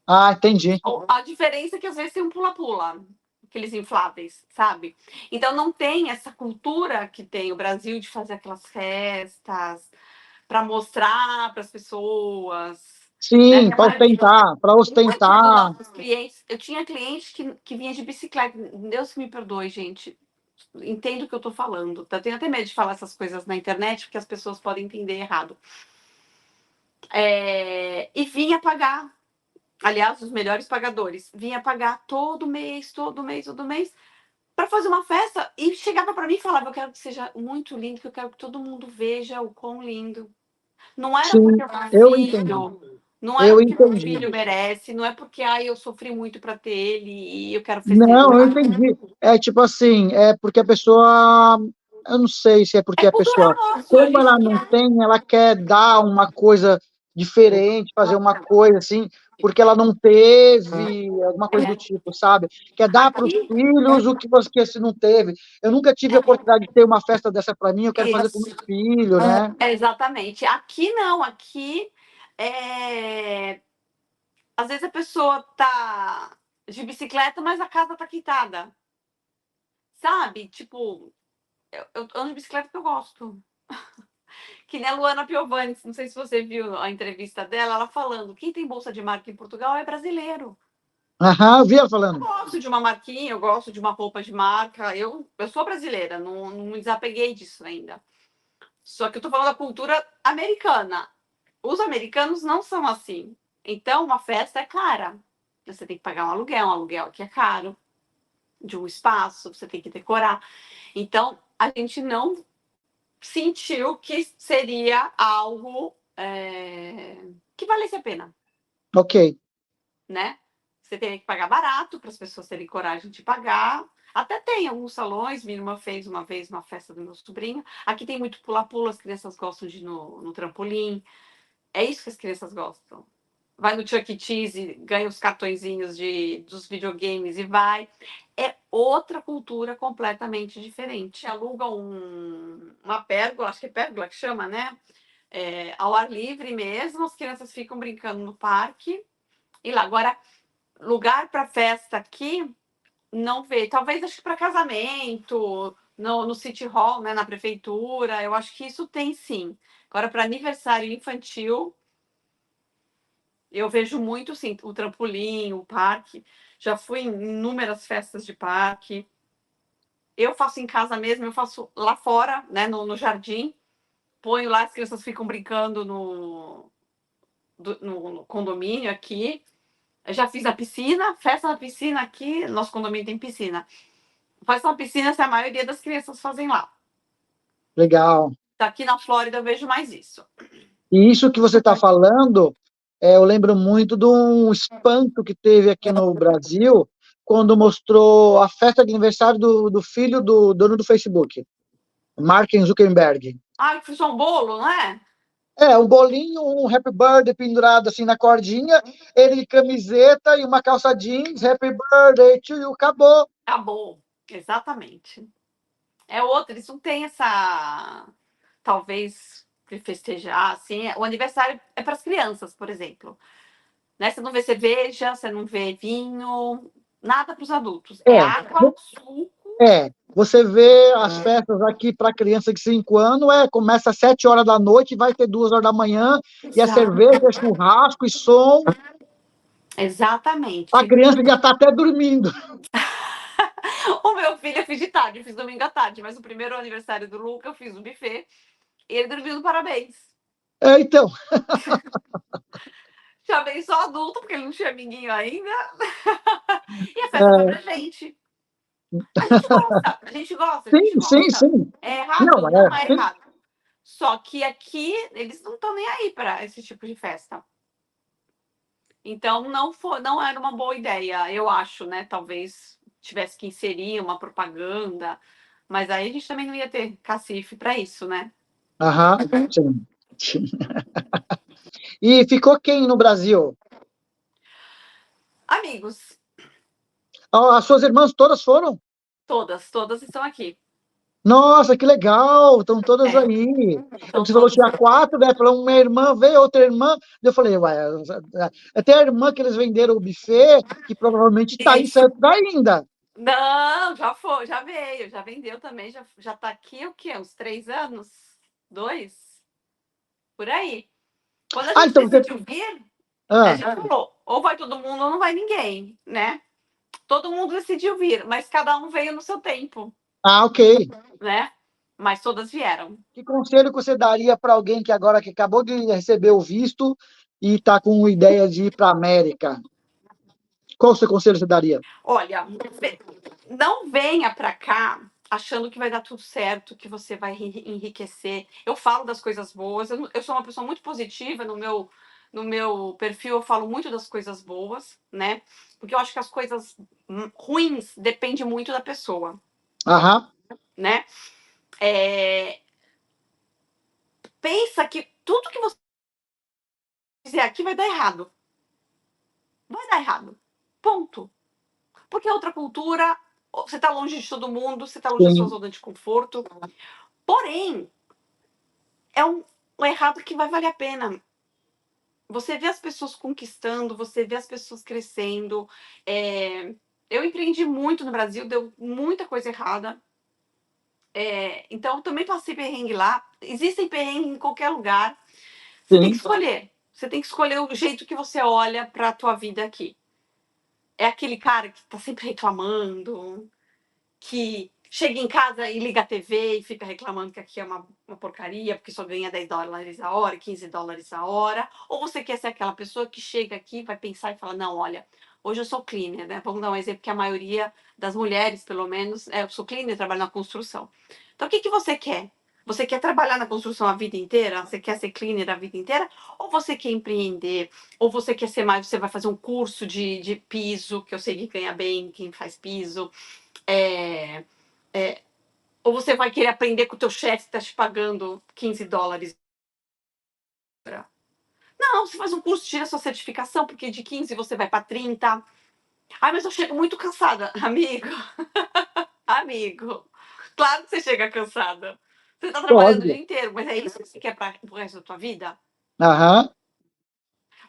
Speaker 1: Ah, entendi.
Speaker 2: A diferença é que às vezes tem um pula-pula, aqueles infláveis, sabe? Então não tem essa cultura que tem o Brasil de fazer aquelas festas para mostrar para as pessoas, né?
Speaker 1: Sim, para ostentar, para
Speaker 2: Muitos dos
Speaker 1: ostentar.
Speaker 2: nossos clientes, eu tinha clientes que vinha de bicicleta. Deus me perdoe, gente. Entendo o que eu estou falando. Eu tenho até medo de falar essas coisas na internet, porque as pessoas podem entender errado. E vinha pagar. Aliás, os melhores pagadores. Vinha pagar todo mês, para fazer uma festa. E chegava para mim e falava: eu quero que seja muito lindo, que eu quero que todo mundo veja o quão lindo. Não era porque
Speaker 1: Sim,
Speaker 2: é meu
Speaker 1: eu entendi.
Speaker 2: filho, não era
Speaker 1: Eu
Speaker 2: porque meu
Speaker 1: entendi.
Speaker 2: filho merece, não é porque eu sofri muito para ter ele e eu quero
Speaker 1: Não, eu
Speaker 2: festejar.
Speaker 1: entendi. É tipo assim, é porque a pessoa, eu não sei se é
Speaker 2: É
Speaker 1: porque a
Speaker 2: cultural
Speaker 1: pessoa,
Speaker 2: nosso, a
Speaker 1: como
Speaker 2: gente
Speaker 1: ela não
Speaker 2: quer.
Speaker 1: tem, ela quer dar uma coisa diferente, fazer uma coisa assim, porque ela não teve, alguma coisa do tipo, sabe? Quer dar para os
Speaker 2: Aqui,
Speaker 1: filhos o que você não teve. Eu nunca tive a oportunidade de ter uma festa dessa para mim, eu quero fazer para o meu
Speaker 2: isso,
Speaker 1: filho, né?
Speaker 2: exatamente. Aqui não, aqui às vezes a pessoa tá de bicicleta, mas a casa tá quitada, sabe? Tipo, eu ando de bicicleta porque eu gosto. Que nem a Luana Piovani, não sei se você viu a entrevista dela, ela falando: quem tem bolsa de marca em Portugal é brasileiro.
Speaker 1: Aham, eu vi ela
Speaker 2: Eu
Speaker 1: falando.
Speaker 2: gosto de uma marquinha, eu gosto de uma roupa de marca. Eu sou brasileira, não me desapeguei disso ainda. Só que eu tô falando da cultura americana. Os americanos não são assim. Então, uma festa é cara. Você tem que pagar um aluguel que é caro, de um espaço, você tem que decorar. Então, a gente não sentiu que seria algo que valesse a pena,
Speaker 1: Ok.
Speaker 2: né? Você teria que pagar barato para as pessoas terem coragem de pagar. Até tem alguns salões, minha irmã fez uma vez uma festa do meu sobrinho. Aqui tem muito pula-pula, as crianças gostam de ir no trampolim. É isso que as crianças gostam. vai no Chuck E. Cheese, ganha os cartõezinhos dos videogames e vai. É outra cultura completamente diferente. Aluga uma pérgola, acho que é pérgola que chama, né? Ao ar livre mesmo, as crianças ficam brincando no parque. E lá, agora, lugar para festa aqui, não vê. Talvez, acho que para casamento, no City Hall, né, na prefeitura, eu acho que isso tem sim. Agora, para aniversário infantil, eu vejo muito, sim, o trampolim, o parque. Já fui em inúmeras festas de parque. Eu faço em casa mesmo, eu faço lá fora, né, no jardim. Ponho lá, as crianças ficam brincando no condomínio aqui. Eu já fiz na piscina, festa na piscina aqui. Nosso condomínio tem piscina. Festa na piscina, essa é a maioria das crianças fazem lá.
Speaker 1: Legal.
Speaker 2: Aqui na Flórida eu vejo mais isso.
Speaker 1: E isso que você está falando, eu lembro muito de um espanto que teve aqui no Brasil, quando mostrou a festa de aniversário do filho do dono do Facebook, Mark Zuckerberg.
Speaker 2: Ah, fiz um bolo, não é?
Speaker 1: Um bolinho, um Happy Birthday pendurado assim na cordinha, ele de camiseta e uma calça jeans, Happy Birthday to you, acabou.
Speaker 2: Acabou. Exatamente. É outro, eles não têm essa. Talvez de festejar, assim. O aniversário é para as crianças, por exemplo. Né? Você não vê cerveja, você não vê vinho, nada para os adultos. É água, suco.
Speaker 1: Você vê as festas aqui para criança de 5 anos, começa às 7 horas da noite e vai ter 2 horas da manhã, e a cerveja, é churrasco e som.
Speaker 2: Exatamente.
Speaker 1: A criança já está até dormindo.
Speaker 2: O meu filho eu fiz de tarde, eu fiz domingo à tarde, mas o primeiro aniversário do Luca eu fiz um buffet e ele dormiu no parabéns.
Speaker 1: Então.
Speaker 2: Chamei só adulto, porque ele não tinha amiguinho ainda. E a festa foi pra gente. A gente gosta, a gente gosta, a gente
Speaker 1: Sim, sim,
Speaker 2: gosta.
Speaker 1: sim.
Speaker 2: É errado?
Speaker 1: Não,
Speaker 2: Não é
Speaker 1: sim.
Speaker 2: errado. Só que aqui eles não estão nem aí para esse tipo de festa. Então não era uma boa ideia, eu acho, né? Talvez tivesse que inserir uma propaganda, mas aí a gente também não ia ter cacife para isso, né?
Speaker 1: Aham, sim. E ficou quem no Brasil?
Speaker 2: Amigos,
Speaker 1: As suas irmãs todas foram?
Speaker 2: todas estão aqui.
Speaker 1: Nossa, que legal! Estão todas
Speaker 2: É,
Speaker 1: aí.
Speaker 2: estão
Speaker 1: Você falou que
Speaker 2: todas
Speaker 1: tinha
Speaker 2: aqui.
Speaker 1: 4, né? Falou uma irmã veio, outra irmã. Eu falei, ué, até a irmã que eles venderam o buffet, que provavelmente está em
Speaker 2: Isso.
Speaker 1: Santos ainda.
Speaker 2: Não, já foi, já veio, já vendeu também, já tá aqui o quê? Uns 3 anos? 2? Por aí. Quando a gente
Speaker 1: Então você.
Speaker 2: decidiu vir, a
Speaker 1: Ah,
Speaker 2: gente falou, ou vai todo mundo ou não vai ninguém, né? Todo mundo decidiu vir, mas cada um veio no seu tempo,
Speaker 1: ok.
Speaker 2: né? Mas todas vieram.
Speaker 1: Que conselho que você daria para alguém que agora que acabou de receber o visto e está com ideia de ir para a América? Qual o seu conselho você daria?
Speaker 2: Olha, não venha para cá achando que vai dar tudo certo, que você vai enriquecer. Eu falo das coisas boas, eu sou uma pessoa muito positiva no meu perfil, eu falo muito das coisas boas, né? Porque eu acho que as coisas ruins dependem muito da pessoa,
Speaker 1: Aham,
Speaker 2: né? Pensa que tudo que você fizer aqui vai dar errado. Vai dar errado. Ponto. Porque é outra cultura, você está longe de todo mundo, você está longe da sua
Speaker 1: sim,
Speaker 2: zona de conforto. Porém, é um errado que vai valer a pena. Você vê as pessoas conquistando, você vê as pessoas crescendo. Eu empreendi muito no Brasil, deu muita coisa errada. Então, eu também passei perrengue lá. Existem perrengues em qualquer lugar. Você tem que
Speaker 1: sim,
Speaker 2: escolher. Você tem que escolher o jeito que você olha para a tua vida aqui. É aquele cara que está sempre reclamando, que chega em casa e liga a TV e fica reclamando que aqui é uma porcaria, porque só ganha $10 a hora, $15 a hora. Ou você quer ser aquela pessoa que chega aqui, vai pensar e fala, não, olha, hoje eu sou cleaner, né? Vamos dar um exemplo que a maioria das mulheres, pelo menos, eu sou cleaner, trabalho na construção. Então, o que você quer? Você quer trabalhar na construção a vida inteira? Você quer ser cleaner a vida inteira? Ou você quer empreender? Ou você quer ser mais, você vai fazer um curso de piso, que eu sei que ganha bem quem faz piso. É, ou você vai querer aprender com o teu chefe que está te pagando $15. Não, você faz um curso, tira sua certificação, porque de 15 você vai para 30. Ai, mas eu chego muito cansada. Amigo, amigo, claro que você chega cansada. Você está trabalhando o dia
Speaker 1: Lógico.
Speaker 2: inteiro, mas é isso que você quer para o resto da tua vida?
Speaker 1: Aham.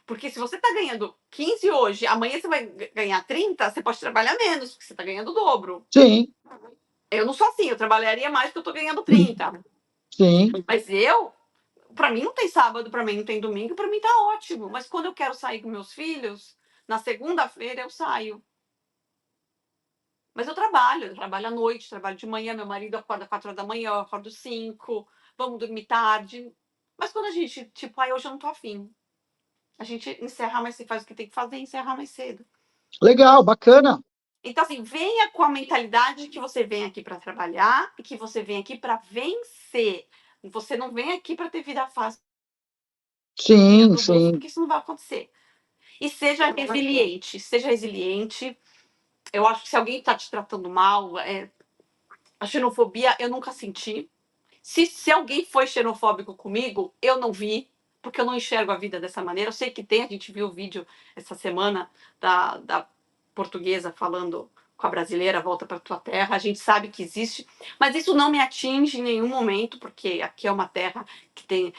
Speaker 2: Porque se você está ganhando 15 hoje, amanhã você vai ganhar 30, você pode trabalhar menos, porque você está ganhando o dobro.
Speaker 1: Sim,
Speaker 2: Eu não sou assim, eu trabalharia mais porque eu estou ganhando 30.
Speaker 1: sim.
Speaker 2: Mas para mim não tem sábado, para mim não tem domingo, para mim tá ótimo. Mas quando eu quero sair com meus filhos, na segunda-feira eu saio. Mas eu trabalho à noite, trabalho de manhã, meu marido acorda 4 horas da manhã, eu acordo 5, vamos dormir tarde. Mas quando a gente, tipo, hoje eu não tô afim. A gente encerra mais cedo, faz o que tem que fazer e encerra mais cedo.
Speaker 1: Legal, bacana.
Speaker 2: Então, assim, venha com a mentalidade que você vem aqui para trabalhar e que você vem aqui para vencer. Você não vem aqui para ter vida fácil, dinheiro
Speaker 1: Sim,
Speaker 2: no bolso,
Speaker 1: sim.
Speaker 2: porque isso não vai acontecer. E seja resiliente, seja resiliente. Eu acho que se alguém está te tratando mal, a xenofobia eu nunca senti. Se alguém foi xenofóbico comigo, eu não vi, porque eu não enxergo a vida dessa maneira. Eu sei que tem, a gente viu o vídeo essa semana da portuguesa falando com a brasileira, volta para tua terra, a gente sabe que existe, mas isso não me atinge em nenhum momento, porque aqui é uma terra que tem.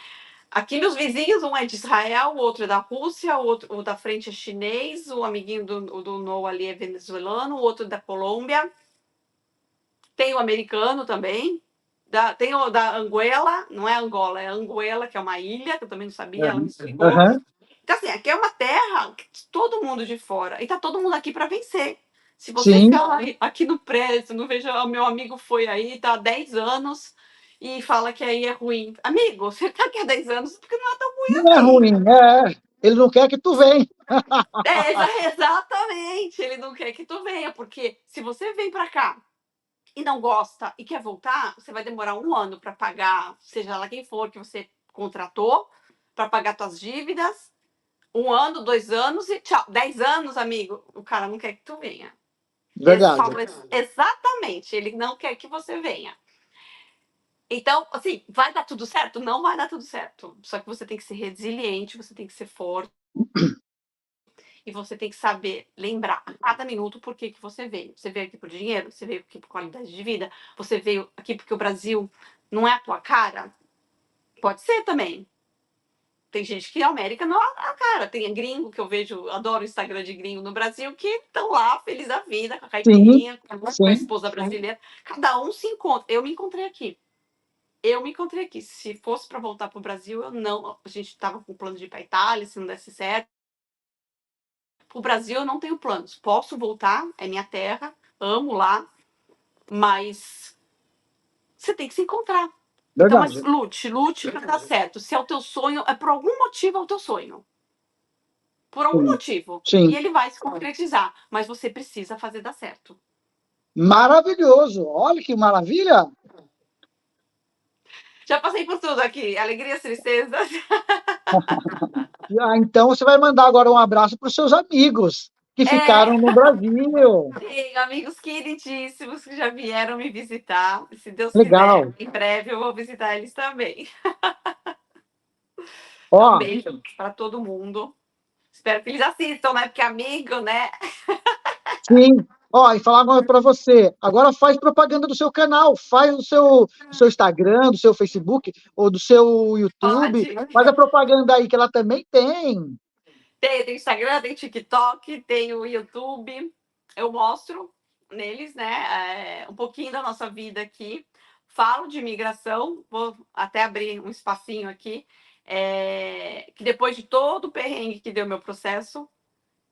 Speaker 2: Aqui meus vizinhos, um é de Israel, o outro é da Rússia, o da frente é chinês, o amiguinho do Noah ali é venezuelano, o outro é da Colômbia. Tem o americano também. Tem o da Anguela, não é Angola, é Anguela, que é uma ilha, que eu também não sabia, ela me explicou.
Speaker 1: Aham.
Speaker 2: Então, assim, aqui é uma terra que todo mundo de fora. E tá todo mundo aqui para vencer. Se você
Speaker 1: Sim.
Speaker 2: ficar aqui no prédio, não vejo, o meu amigo foi aí, tá há 10 anos, e fala que aí é ruim. Amigo, você tá aqui há 10 anos porque não é tão ruim
Speaker 1: Não é
Speaker 2: assim.
Speaker 1: ruim, ele não quer que tu venha.
Speaker 2: Exatamente. Ele não quer que tu venha, porque se você vem para cá e não gosta e quer voltar, você vai demorar 1 ano para pagar, seja lá quem for que você contratou, para pagar suas dívidas. 1 ano, 2 anos e tchau. 10 anos, amigo, o cara não quer que tu venha. Ele
Speaker 1: Verdade.
Speaker 2: fala exatamente, ele não quer que você venha. Então, assim, vai dar tudo certo? Não vai dar tudo certo. Só que você tem que ser resiliente, você tem que ser forte. E você tem que saber lembrar a cada minuto por que você veio. Você veio aqui por dinheiro? Você veio aqui por qualidade de vida? Você veio aqui porque o Brasil não é a tua cara? Pode ser também. Tem gente que a América não é a cara. Tem gringo que eu vejo, adoro o Instagram de gringo no Brasil, que estão lá, feliz da vida, com a
Speaker 1: Sim,
Speaker 2: caipirinha, com a
Speaker 1: sim.
Speaker 2: esposa brasileira. Cada um se encontra. Eu me encontrei aqui. Eu me encontrei aqui. Se fosse para voltar para o Brasil, eu não. A gente estava com o plano de ir para a Itália, se não desse certo. Para o Brasil, eu não tenho planos. Posso voltar, é minha terra, amo lá, mas você tem que se encontrar. Então, mas
Speaker 1: Verdade.
Speaker 2: lute para dar certo. Se é o teu sonho, é por algum motivo é o teu sonho. Por algum
Speaker 1: Sim,
Speaker 2: motivo. E
Speaker 1: sim.
Speaker 2: ele vai se concretizar. Mas você precisa fazer dar certo.
Speaker 1: Maravilhoso. Olha que maravilha.
Speaker 2: Já passei por tudo aqui. Alegrias, tristezas.
Speaker 1: Ah, então você vai mandar agora um abraço para os seus amigos que
Speaker 2: É,
Speaker 1: ficaram no Brasil.
Speaker 2: tem amigos queridíssimos que já vieram me visitar. Se Deus quiser,
Speaker 1: Legal.
Speaker 2: em breve eu vou visitar eles também. Então, um
Speaker 1: Ó,
Speaker 2: beijo para todo mundo. Espero que eles assistam, né? Porque amigo, né?
Speaker 1: sim. Ó, e falar agora para você. Agora faz propaganda do seu canal, faz do seu Instagram, do seu Facebook ou do seu YouTube.
Speaker 2: Pode.
Speaker 1: Faz a propaganda aí que ela também tem.
Speaker 2: Tem Instagram, tem TikTok, tem o YouTube. Eu mostro neles, né? Um pouquinho da nossa vida aqui. Falo de imigração, vou até abrir um espacinho aqui. Que depois de todo o perrengue que deu meu processo,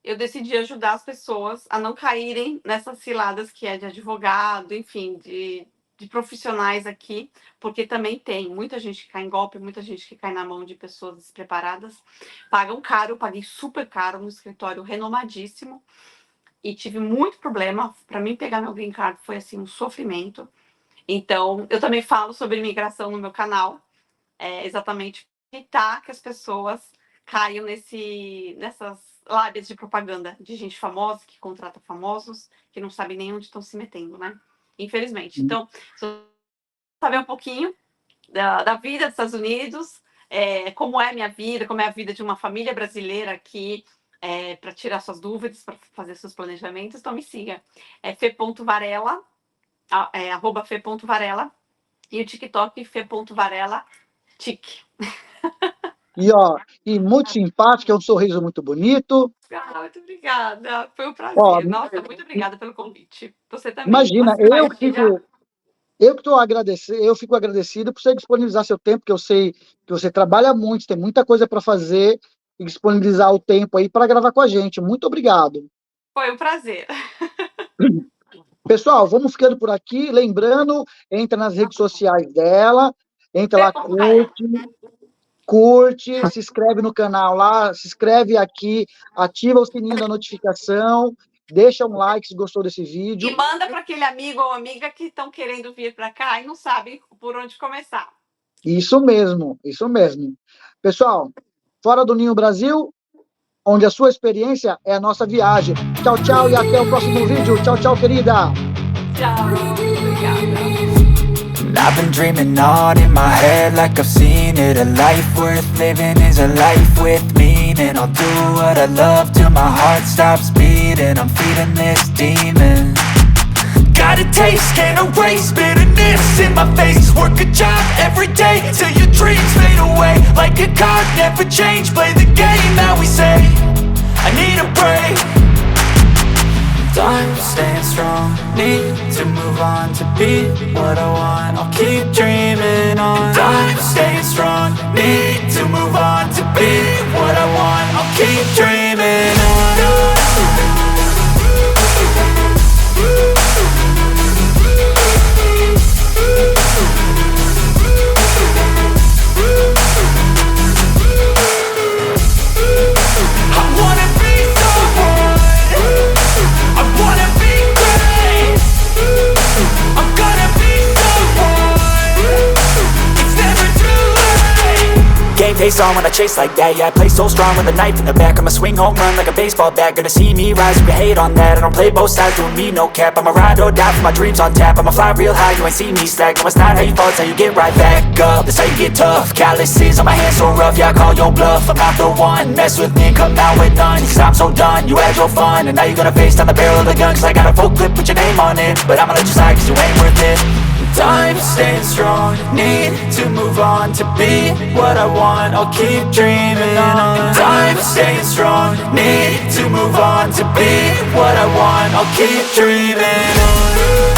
Speaker 2: eu decidi ajudar as pessoas a não caírem nessas ciladas que é de advogado, enfim, de profissionais aqui, porque também tem muita gente que cai em golpe, muita gente que cai na mão de pessoas despreparadas, pagam caro, eu paguei super caro no escritório renomadíssimo e tive muito problema. Para mim pegar meu green card foi assim um sofrimento. Então, eu também falo sobre imigração no meu canal, exatamente para evitar que as pessoas caiam nessas lábias de propaganda de gente famosa que contrata famosos que não sabem nem onde estão se metendo, né? Infelizmente. Então, se você saber um pouquinho da vida dos Estados Unidos, como é a minha vida, como é a vida de uma família brasileira aqui, para tirar suas dúvidas, para fazer seus planejamentos. Então me siga. É fe.varela, arroba fe.varela, e o TikTok fe.varela, tic.
Speaker 1: E muito simpática, é um sorriso muito bonito.
Speaker 2: Muito obrigada, foi um prazer. Nossa, muito obrigada pelo convite. Você também.
Speaker 1: Imagina, eu fico agradecido por você disponibilizar seu tempo, porque eu sei que você trabalha muito, tem muita coisa para fazer, e disponibilizar o tempo aí para gravar com a gente. Muito obrigado.
Speaker 2: Foi um prazer.
Speaker 1: Pessoal, vamos ficando por aqui. Lembrando, entra nas redes sociais dela, entra lá, curte, se inscreve no canal lá, se inscreve aqui, ativa o sininho da notificação, deixa um like se gostou desse vídeo.
Speaker 2: E manda para aquele amigo ou amiga que estão querendo vir para cá e não sabem por onde começar.
Speaker 1: Isso mesmo, isso mesmo. Pessoal, Fora do Ninho Brasil, onde a sua experiência é a nossa viagem. Tchau, tchau e até o próximo vídeo. Tchau, tchau, querida.
Speaker 2: Tchau, obrigada.
Speaker 3: I've been dreaming on in my head like I've seen it. A life worth living is a life with meaning. I'll do what I love till my heart stops beating. I'm feeding this demon. Got a taste, can't erase bitterness in my face. Work a job every day till your dreams fade away. Like a card, never change, play the game that we say. I need a break. Time staying strong, need to move on to be what I want. I'll keep dreaming on. Time staying strong, need to move on to be what I want. I'll keep dreaming on. Face on when I chase like that. Yeah, I play so strong with a knife in the back. I'ma swing home run like a baseball bat. Gonna see me rise, you can hate on that. I don't play both sides, doing me no cap. I'ma ride or die for my dreams on tap. I'ma fly real high, you ain't see me slack. No, it's not how you fall, it's how you get right back up. That's how you get tough. Calluses on my hands so rough, yeah, I call your bluff. I'm not the one, mess with me and come out with none. Cause I'm so done, you had your fun. And now you're gonna face down the barrel of the gun. Cause I got a full clip with your name on it. But I'ma let you slide cause you ain't worth it. Time staying strong, need to move on to be what I want. I'll keep dreaming on. Time staying strong, need to move on to be what I want. I'll keep dreaming on.